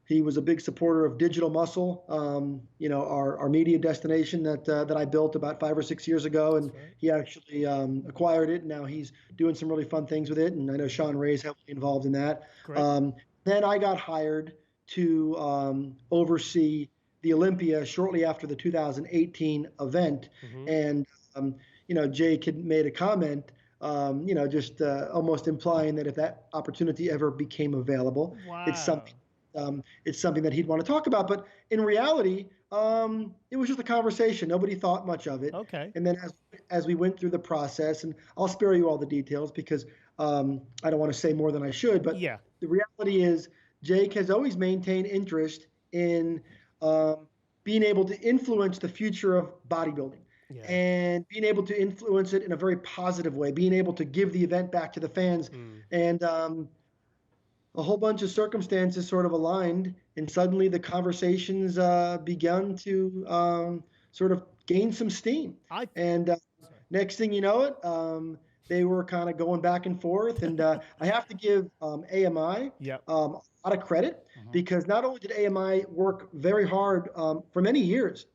he was a big supporter of Digital Muscle, our media destination that I built about 5 or 6 years ago. And he actually acquired it. And now he's doing some really fun things with it. And I know Sean Ray's heavily involved in that. Then I got hired to oversee the Olympia shortly after the 2018 event. And, Jake had made a comment, just almost implying that if that opportunity ever became available, it's something that he'd want to talk about. But in reality, it was just a conversation. Nobody thought much of it. And then as we went through the process, and I'll spare you all the details because I don't want to say more than I should, but the reality is Jake has always maintained interest in being able to influence the future of bodybuilding and being able to influence it in a very positive way, being able to give the event back to the fans. And a whole bunch of circumstances sort of aligned, and suddenly the conversations began to sort of gain some steam. Next thing you know it, they were kind of going back and forth. And I have to give AMI a lot of credit because not only did AMI work very hard for many years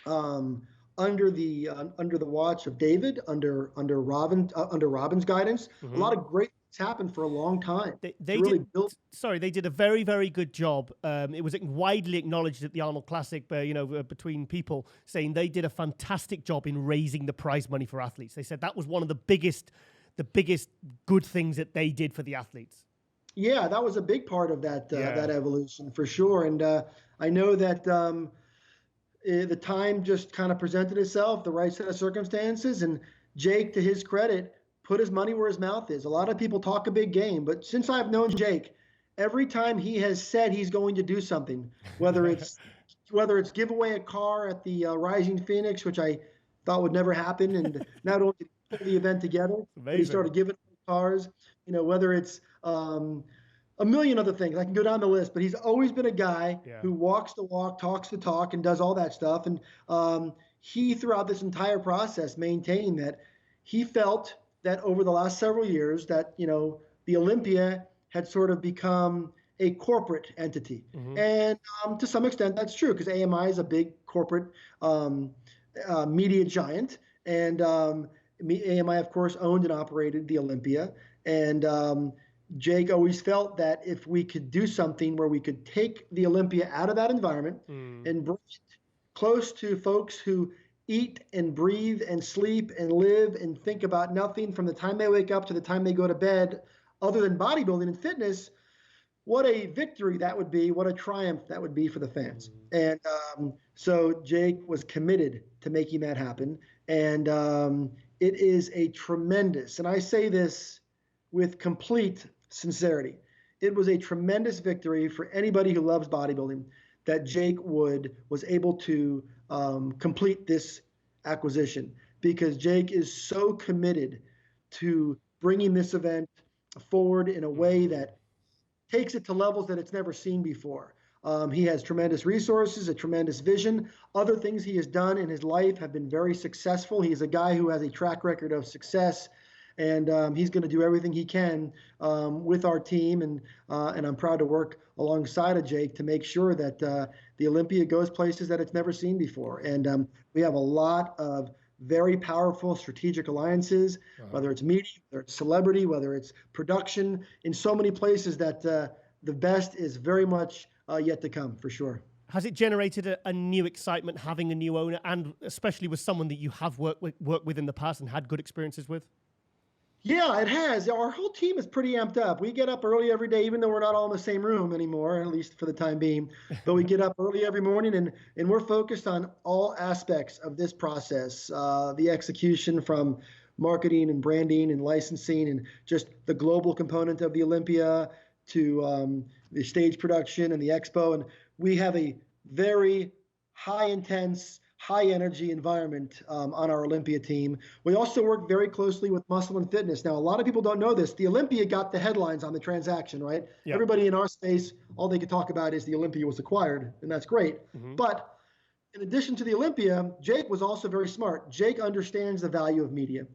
under the watch of David, under Robin's guidance, a lot of great things happened for a long time. They did a very, very good job. It was widely acknowledged at the Arnold Classic, between people saying they did a fantastic job in raising the prize money for athletes. They said that was one of the biggest good things that they did for the athletes. Yeah, that was a big part of that evolution for sure. And I know that the time just kind of presented itself, the right set of circumstances, and Jake, to his credit, put his money where his mouth is. A lot of people talk a big game, but since I've known Jake, every time he has said he's going to do something, whether it's give away a car at the Rising Phoenix, which I thought would never happen, and not only did he put the event together, but he started giving cars, whether it's a million other things. I can go down the list, but he's always been a guy who walks the walk, talks the talk, and does all that stuff. And he, throughout this entire process, maintained that he felt that over the last several years that, the Olympia had sort of become a corporate entity. And to some extent, that's true because AMI is a big corporate media giant. And AMI, of course, owned and operated the Olympia. And Jake always felt that if we could do something where we could take the Olympia out of that environment and bring it close to folks who eat and breathe and sleep and live and think about nothing from the time they wake up to the time they go to bed other than bodybuilding and fitness, what a victory that would be, what a triumph that would be for the fans. And so Jake was committed to making that happen. And it is a tremendous, and I say this with complete sincerity, it was a tremendous victory for anybody who loves bodybuilding that Jake was able to complete this acquisition, because Jake is so committed to bringing this event forward in a way that takes it to levels that it's never seen before. He has tremendous resources, a tremendous vision. Other things he has done in his life have been very successful. He is a guy who has a track record of success, and he's going to do everything he can with our team. And I'm proud to work alongside of Jake to make sure that the Olympia goes places that it's never seen before. And we have a lot of very powerful strategic alliances, whether it's media, whether it's celebrity, whether it's production, in so many places that the best is very much yet to come, for sure. Has it generated a new excitement having a new owner, and especially with someone that you have worked with in the past and had good experiences with? Yeah, it has. Our whole team is pretty amped up. We get up early every day, even though we're not all in the same room anymore, at least for the time being. But we get up early every morning, and we're focused on all aspects of this process, the execution from marketing and branding and licensing and just the global component of the Olympia to the stage production and the expo. And we have a very intense, high energy environment on our Olympia team. We also work very closely with Muscle and Fitness. Now, a lot of people don't know this. The Olympia got the headlines on the transaction, right? Yeah. Everybody in our space, all they could talk about is the Olympia was acquired, and that's great. But in addition to the Olympia, Jake was also very smart. Jake understands the value of media,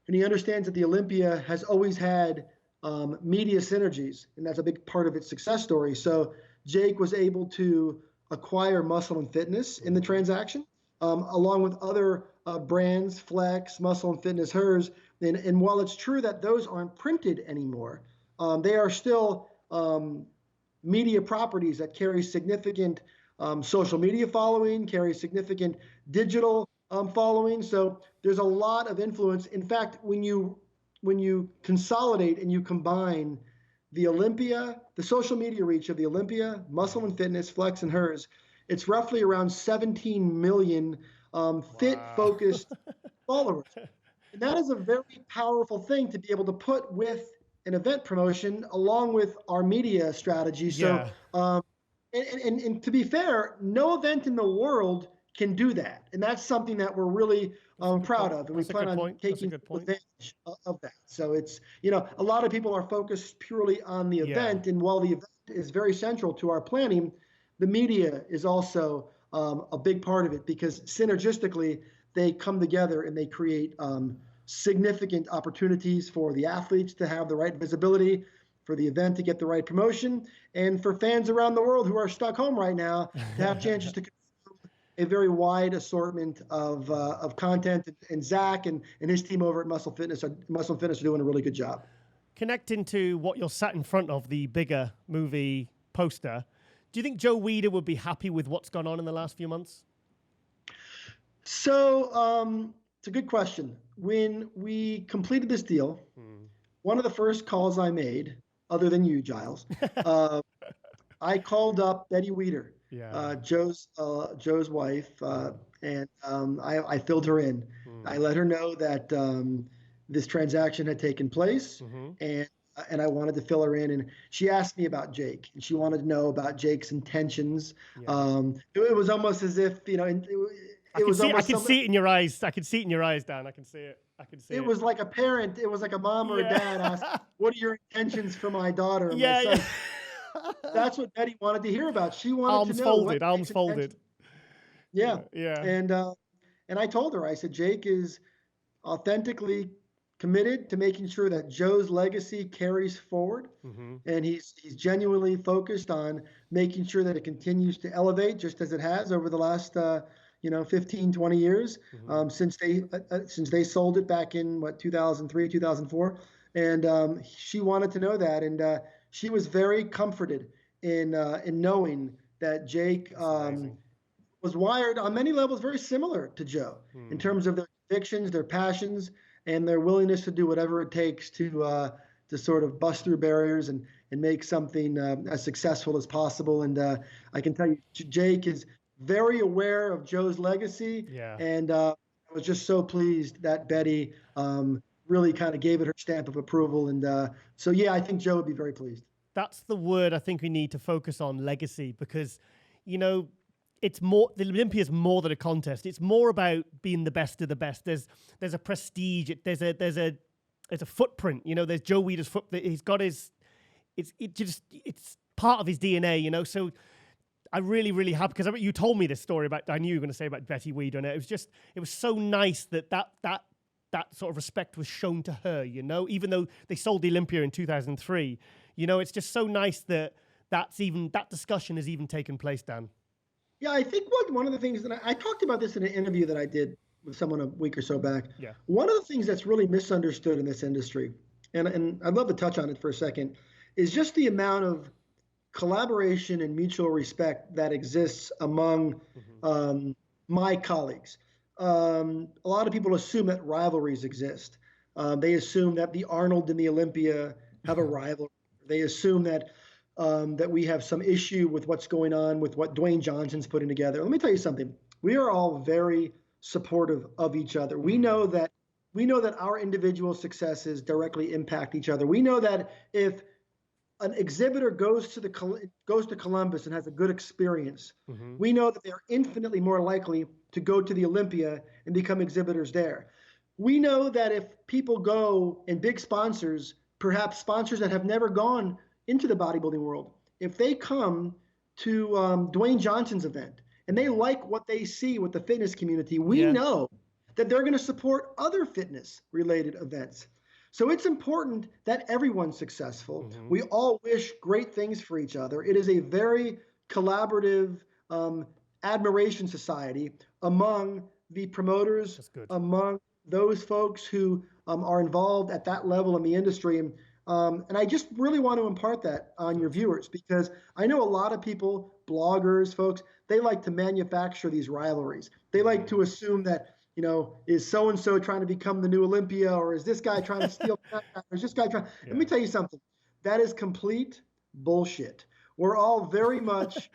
and he understands that the Olympia has always had media synergies, and that's a big part of its success story. So Jake was able to acquire Muscle and Fitness in the transaction, along with other brands, Flex, Muscle and Fitness, hers. And while it's true that those aren't printed anymore, they are still media properties that carry significant social media following, carry significant digital following. So there's a lot of influence. In fact, when you consolidate and you combine the Olympia, the social media reach of the Olympia, Muscle and Fitness, Flex, and hers, it's roughly around 17 million fit-focused followers. And that is a very powerful thing to be able to put with an event promotion along with our media strategy. So, and to be fair, no event in the world can do that. And that's something that we're really proud of. And we plan on taking advantage of that. So it's, a lot of people are focused purely on the event. And while the event is very central to our planning, the media is also a big part of it, because synergistically they come together and they create significant opportunities for the athletes to have the right visibility, for the event to get the right promotion, and for fans around the world who are stuck home right now to have chances to consume a very wide assortment of content. And Zach and his team over at Muscle Fitness are doing a really good job. Connecting to what you're sat in front of, the bigger movie poster, do you think Joe Weider would be happy with what's gone on in the last few months? So it's a good question. When we completed this deal, one of the first calls I made, other than you, Giles, I called up Betty Weider, Joe's wife, and I filled her in. I let her know that this transaction had taken place, and I wanted to fill her in. And she asked me about Jake, and she wanted to know about Jake's intentions. It was almost as if, I can see it in your eyes. I can see it in your eyes, Dan. I can see it. It was like a parent. It was like a mom or a dad asked, "What are your intentions for my daughter?" And my son? That's what Betty wanted to hear about. She wanted to know. Arms folded. Yeah. And I told her, I said, Jake is authentically committed to making sure that Joe's legacy carries forward, and he's genuinely focused on making sure that it continues to elevate, just as it has over the last 15, 20 years since they sold it back in 2003, 2004, and she wanted to know that, and she was very comforted in knowing that Jake was wired on many levels very similar to Joe in terms of their convictions, their passions, and their willingness to do whatever it takes to sort of bust through barriers and make something as successful as possible. And I can tell you, Jake is very aware of Joe's legacy. Yeah. And I was just so pleased that Betty really kind of gave it her stamp of approval. And so, yeah, I think Joe would be very pleased. That's the word I think we need to focus on, legacy, because, it's more, the Olympia is more than a contest. It's more about being the best of the best. There's a prestige. There's a footprint. There's Joe Weider's footprint. He's got his. It's part of his DNA. So I really, really happy because you told me this story about. I knew you were going to say about Betty Weider, and it was so nice that sort of respect was shown to her. Even though they sold the Olympia in 2003. It's just so nice that that discussion has even taken place, Dan. Yeah, I think one of the things that I talked about this in an interview that I did with someone a week or so back. Yeah. One of the things that's really misunderstood in this industry, and I'd love to touch on it for a second, is just the amount of collaboration and mutual respect that exists among my colleagues. A lot of people assume that rivalries exist. They assume that the Arnold and the Olympia have a rivalry. They assume that we have some issue with what's going on with what Dwayne Johnson's putting together. Let me tell you something. We are all very supportive of each other. We know that our individual successes directly impact each other. We know that if an exhibitor goes to Columbus and has a good experience, we know that they're infinitely more likely to go to the Olympia and become exhibitors there. We know that if people go and big sponsors, perhaps sponsors that have never gone into the bodybuilding world, if they come to Dwayne Johnson's event and they like what they see with the fitness community, we know that they're going to support other fitness related events. So it's important that everyone's successful. We all wish great things for each other. It is a very collaborative admiration society among the promoters, among those folks who are involved at that level in the industry. And I just really want to impart that on your viewers, because I know a lot of people, bloggers, folks, they like to manufacture these rivalries. They like to assume that, is so-and-so trying to become the new Olympia, or is this guy trying to steal, or is this guy trying? Let me tell you something. That is complete bullshit. We're all very much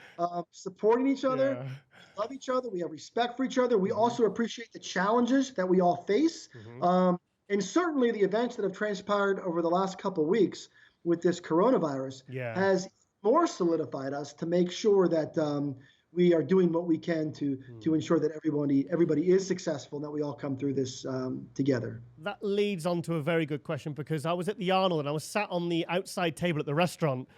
supporting each other. We love each other. We have respect for each other. We also appreciate the challenges that we all face. And certainly the events that have transpired over the last couple of weeks with this coronavirus has more solidified us to make sure that we are doing what we can to ensure that everybody is successful and that we all come through this together. That leads on to a very good question, because I was at the Arnold and I was sat on the outside table at the restaurant,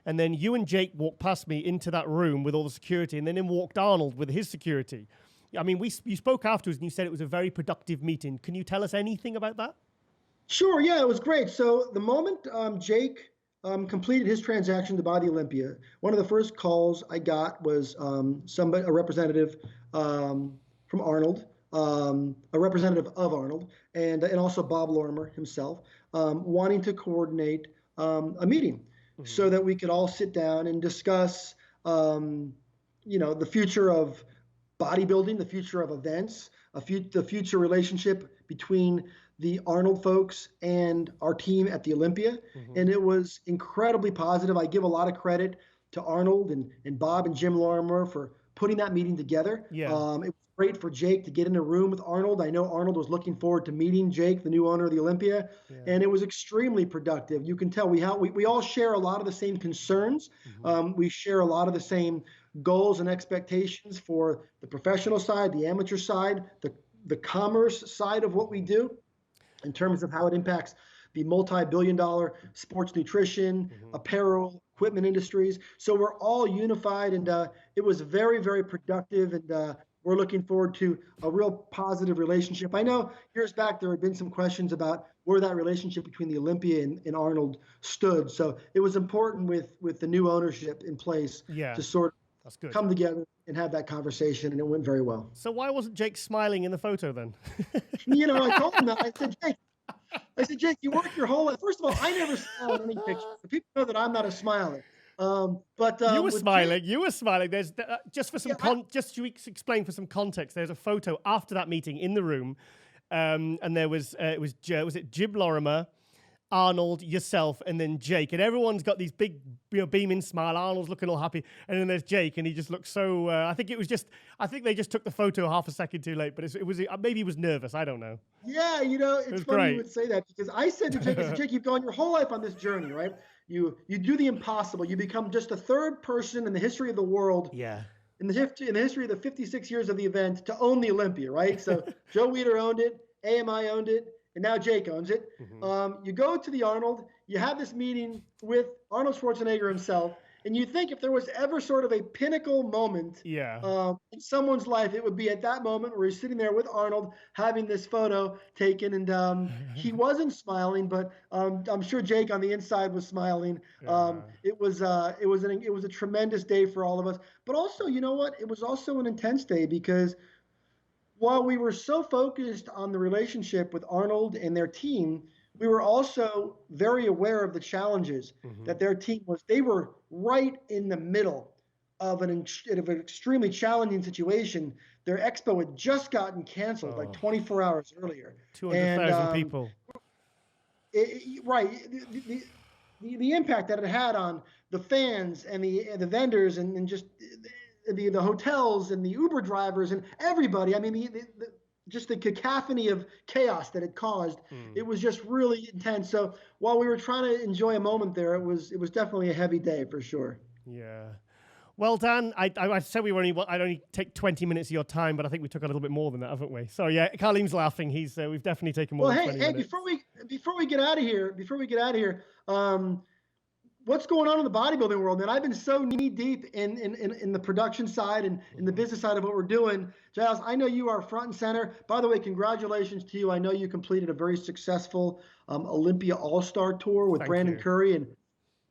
and then you and Jake walked past me into that room with all the security, and then in walked Arnold with his security. I mean, you spoke afterwards and you said it was a very productive meeting. Can you tell us anything about that? Sure, yeah, it was great. So the moment Jake completed his transaction to buy the Olympia, one of the first calls I got was a representative from Arnold, a representative of Arnold, and also Bob Lorimer himself, wanting to coordinate a meeting so that we could all sit down and discuss, the future of bodybuilding, the future of events, the future relationship between the Arnold folks and our team at the Olympia. And it was incredibly positive. I give a lot of credit to Arnold and Bob and Jim Lorimer for putting that meeting together. It was great for Jake to get in a room with Arnold. I know Arnold was looking forward to meeting Jake, the new owner of the Olympia, and it was extremely productive. You can tell we all share a lot of the same concerns. We share a lot of the same goals and expectations for the professional side, the amateur side, the commerce side of what we do in terms of how it impacts the multi-billion-dollar sports nutrition, apparel, equipment industries. So we're all unified, and it was very, very productive, and we're looking forward to a real positive relationship. I know years back there had been some questions about where that relationship between the Olympia and Arnold stood. So it was important with the new ownership in place to sort That's good. come together and have that conversation, and it went very well. So why wasn't Jake smiling in the photo then? I told him that. I said, Jake, you work your whole life. First of all, I never smile in any picture. People know that I'm not a smiler. You were smiling. Jake, You were smiling. There's just for some just to explain for some context. There's a photo after that meeting in the room, and there was was it Jim Lorimer, Arnold, yourself, and then Jake, and everyone's got these big, beaming smile. Arnold's looking all happy, and then there's Jake, and he just looks so. I think they just took the photo half a second too late, but it was maybe he was nervous. I don't know. Yeah, it's funny great. you would say that, because I said to Jake, Jake, you've gone your whole life on this journey, right? You do the impossible. You become just the third person in the history of the world. Yeah. In the history of the 56 years of the event to own the Olympia, right? So Joe Weider owned it, AMI owned it, and now Jake owns it. Mm-hmm. You go to the Arnold, you have this meeting with Arnold Schwarzenegger himself, and you think if there was ever sort of a pinnacle moment in someone's life, it would be at that moment where he's sitting there with Arnold having this photo taken, and he wasn't smiling, but I'm sure Jake on the inside was smiling. Yeah. It was a tremendous day for all of us, but also, you know what? It was also an intense day, because while we were so focused on the relationship with Arnold and their team, we were also very aware of the challenges that their team was. They were right in the middle of an extremely challenging situation. Their expo had just gotten canceled like 24 hours earlier. 200,000 people. Right. The impact that it had on the fans and the vendors and just the hotels and the Uber drivers and everybody. I mean, just the cacophony of chaos that it caused. It was just really intense. So while we were trying to enjoy a moment there, it was definitely a heavy day for sure. Yeah. Well, Dan, I said I'd only take 20 minutes of your time, but I think we took a little bit more than that, haven't we? So yeah, Carleem's laughing. We've definitely taken more than 20 minutes. Before we get out of here, what's going on in the bodybuilding world, man? I've been so knee deep in the production side and in the business side of what we're doing. Giles, I know you are front and center. By the way, congratulations to you. I know you completed a very successful Olympia All-Star Tour with Brandon Curry, and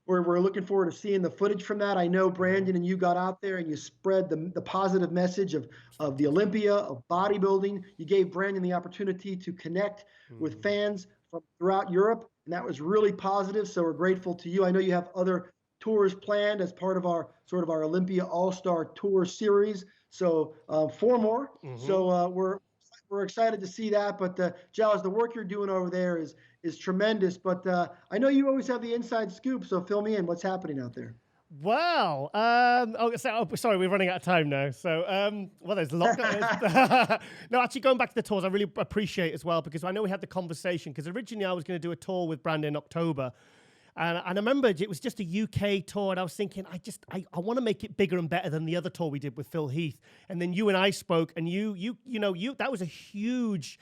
we're looking forward to seeing the footage from that. I know Brandon and you got out there and you spread the positive message of the Olympia, of bodybuilding. You gave Brandon the opportunity to connect with fans from throughout Europe, and that was really positive. So we're grateful to you. I know you have other tours planned as part of our Olympia All-Star Tour series. So 4 more. So we're excited to see that. But Giles, the work you're doing over there is tremendous. But I know you always have the inside scoop. So fill me in. What's happening out there? Well, sorry, we're running out of time now. So, there's a lot. No, actually, going back to the tours, I really appreciate as well, because I know we had the conversation, because originally I was going to do a tour with Brandon in October. And I remember it was just a UK tour, and I was thinking, I want to make it bigger and better than the other tour we did with Phil Heath. And then you and I spoke, and you that was a huge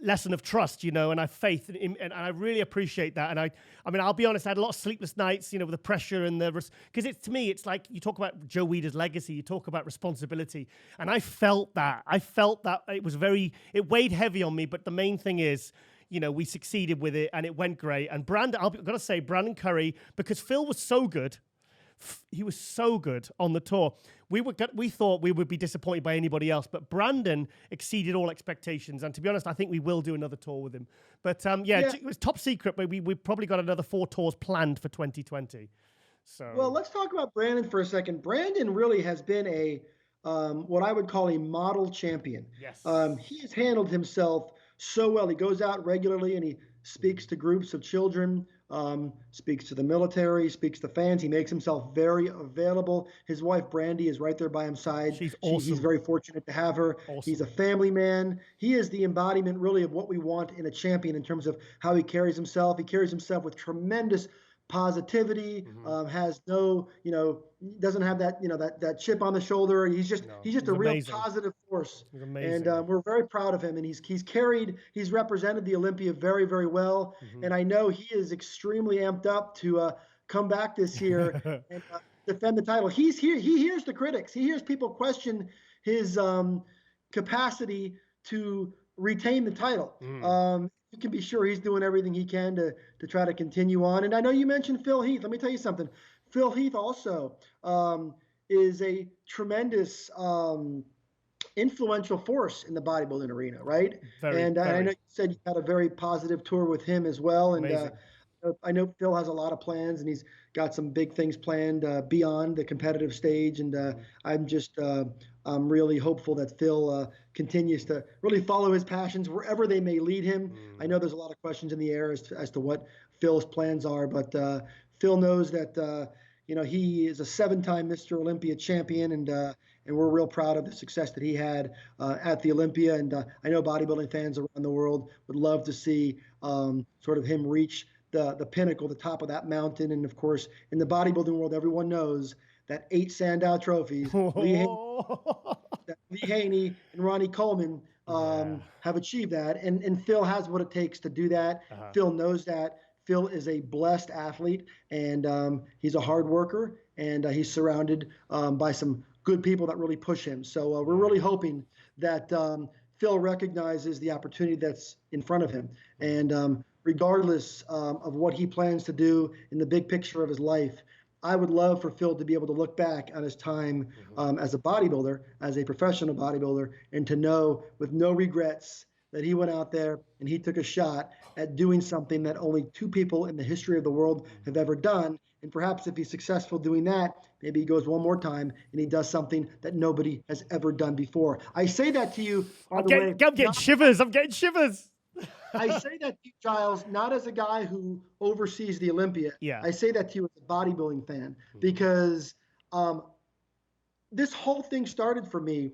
lesson of trust, and I have faith in, and I really appreciate that. And I mean, I'll be honest, I had a lot of sleepless nights, with the pressure and because to me, it's like you talk about Joe Weider's legacy, you talk about responsibility, and I felt that it weighed heavy on me. But the main thing is, we succeeded with it, and it went great. And Brandon, I've got to say, Brandon Curry, because Phil was so good. He was so good on the tour. We thought we would be disappointed by anybody else, but Brandon exceeded all expectations. And to be honest, I think we will do another tour with him. But it was top secret, but we probably got another 4 tours planned for 2020. So well, let's talk about Brandon for a second. Brandon really has been a what I would call a model champion. Yes. He has handled himself so well. He goes out regularly and he speaks to groups of children, speaks to the military, speaks to fans. He makes himself very available. His wife, Brandy, is right there by his side. She's awesome. He's very fortunate to have her. Awesome. He's a family man. He is the embodiment, really, of what we want in a champion in terms of how he carries himself. He carries himself with tremendous positivity, has no, doesn't have that, that chip on the shoulder. He's just a real amazing. Positive force. And we're very proud of him. And he's represented the Olympia very, very well. And I know he is extremely amped up to come back this year and defend the title. He hears the critics. He hears people question his capacity to retain the title. You can be sure he's doing everything he can to try to continue on. And I know you mentioned Phil Heath. Let me tell you something. Phil Heath also is a tremendous influential force in the bodybuilding arena, right? I know you said you had a very positive tour with him as well. And I know Phil has a lot of plans, and he's got some big things planned beyond the competitive stage. And I'm really hopeful that Phil continues to really follow his passions wherever they may lead him. I know there's a lot of questions in the air as to what Phil's plans are, but Phil knows that he is a 7-time Mr. Olympia champion, and we're real proud of the success that he had at the Olympia. And I know bodybuilding fans around the world would love to see sort of him reach the pinnacle, the top of that mountain. And of course, in the bodybuilding world, everyone knows that 8 Sandow trophies, Lee Haney and Ronnie Coleman have achieved that. And Phil has what it takes to do that. Phil knows that. Phil is a blessed athlete, and he's a hard worker, and he's surrounded by some good people that really push him. So we're really hoping that Phil recognizes the opportunity that's in front of him. And regardless of what he plans to do in the big picture of his life, I would love for Phil to be able to look back on his time as a bodybuilder, as a professional bodybuilder, and to know with no regrets that he went out there and he took a shot at doing something that only 2 people in the history of the world have ever done. And perhaps if he's successful doing that, maybe he goes one more time and he does something that nobody has ever done before. I say that to you, by the way. I'm getting shivers. I'm getting shivers. I say that to you, Giles, not as a guy who oversees the Olympia. Yeah. I say that to you as a bodybuilding fan, because this whole thing started for me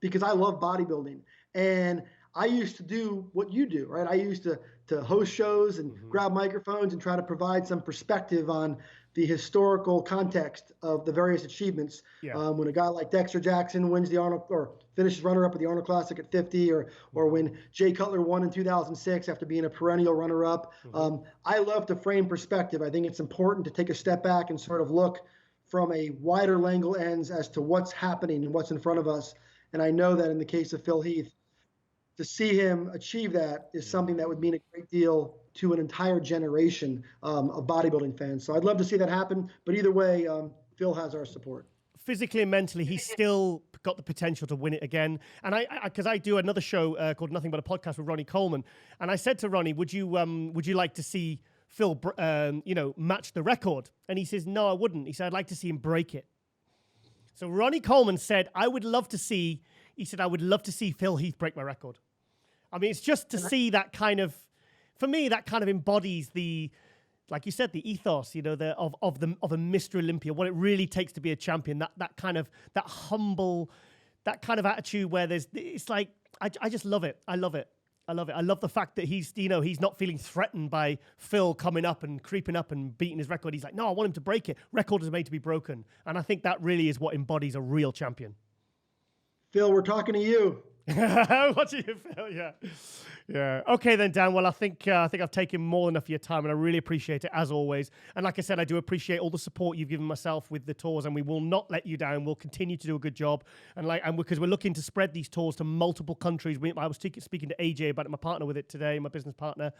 because I love bodybuilding. And I used to do what you do, right? I used to host shows and grab microphones and try to provide some perspective on the historical context of the various achievements. When a guy like Dexter Jackson wins the Arnold, or finishes runner-up at the Arnold Classic at 50, or when Jay Cutler won in 2006 after being a perennial runner-up. I love to frame perspective. I think it's important to take a step back and sort of look from a wider lens as to what's happening and what's in front of us. And I know that in the case of Phil Heath, to see him achieve that is something that would mean a great deal to an entire generation of bodybuilding fans. So I'd love to see that happen. But either way, Phil has our support. Physically and mentally, he's still got the potential to win it again. And because I do another show called Nothing But a Podcast with Ronnie Coleman, and I said to Ronnie, would you like to see Phil, match the record? And he says, no, I wouldn't. He said, I'd like to see him break it. So Ronnie Coleman said, I would love to see Phil Heath break my record. I mean, it's just to see that kind of, for me, that kind of embodies the, like you said, the ethos, of a Mr. Olympia, what it really takes to be a champion. That kind of, that humble, that kind of attitude where it's like, I just love it. I love it. I love the fact that he's not feeling threatened by Phil coming up and creeping up and beating his record. He's like, no, I want him to break it. Record is made to be broken. And I think that really is what embodies a real champion. Phil, we're talking to you. What do you feel? Yeah. Okay then, Dan. Well, I think I've taken more than enough of your time, and I really appreciate it as always. And like I said, I do appreciate all the support you've given myself with the tours, and we will not let you down. We'll continue to do a good job, and because we're looking to spread these tours to multiple countries. I was speaking to AJ about it, my partner with it today, my business partner,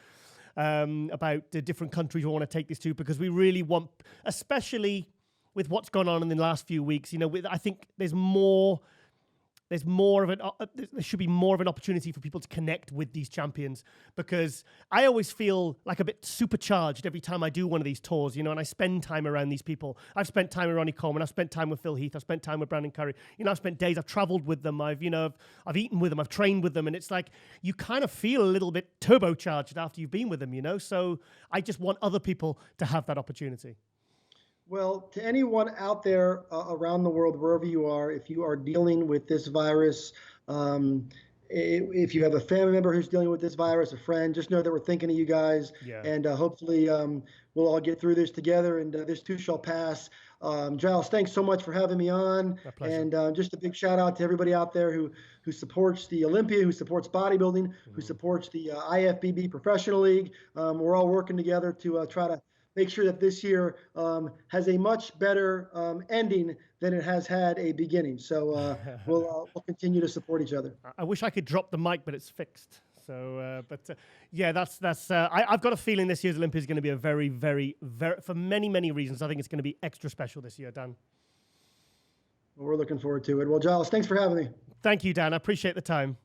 about the different countries we want to take this to, because we really want, especially with what's gone on in the last few weeks. I think there should be more of an opportunity for people to connect with these champions, because I always feel like a bit supercharged every time I do one of these tours, and I spend time around these people. I've spent time with Ronnie Coleman. I've spent time with Phil Heath. I've spent time with Brandon Curry. I've spent days. I've traveled with them. I've eaten with them. I've trained with them. And it's like, you kind of feel a little bit turbocharged after you've been with them, So I just want other people to have that opportunity. Well, to anyone out there around the world, wherever you are, if you are dealing with this virus, if you have a family member who's dealing with this virus, a friend, just know that we're thinking of you guys. Yeah. And hopefully we'll all get through this together, and this too shall pass. Giles, thanks so much for having me on. My pleasure. And just a big shout out to everybody out there who supports the Olympia, who supports bodybuilding, who supports the IFBB Professional League. We're all working together to try to make sure that this year has a much better ending than it has had a beginning. So we'll continue to support each other. I wish I could drop the mic, but it's fixed. So, I've got a feeling this year's Olympia is going to be a very, very, very, for many, many reasons, I think it's going to be extra special this year, Dan. We're looking forward to it. Well, Giles, thanks for having me. Thank you, Dan. I appreciate the time.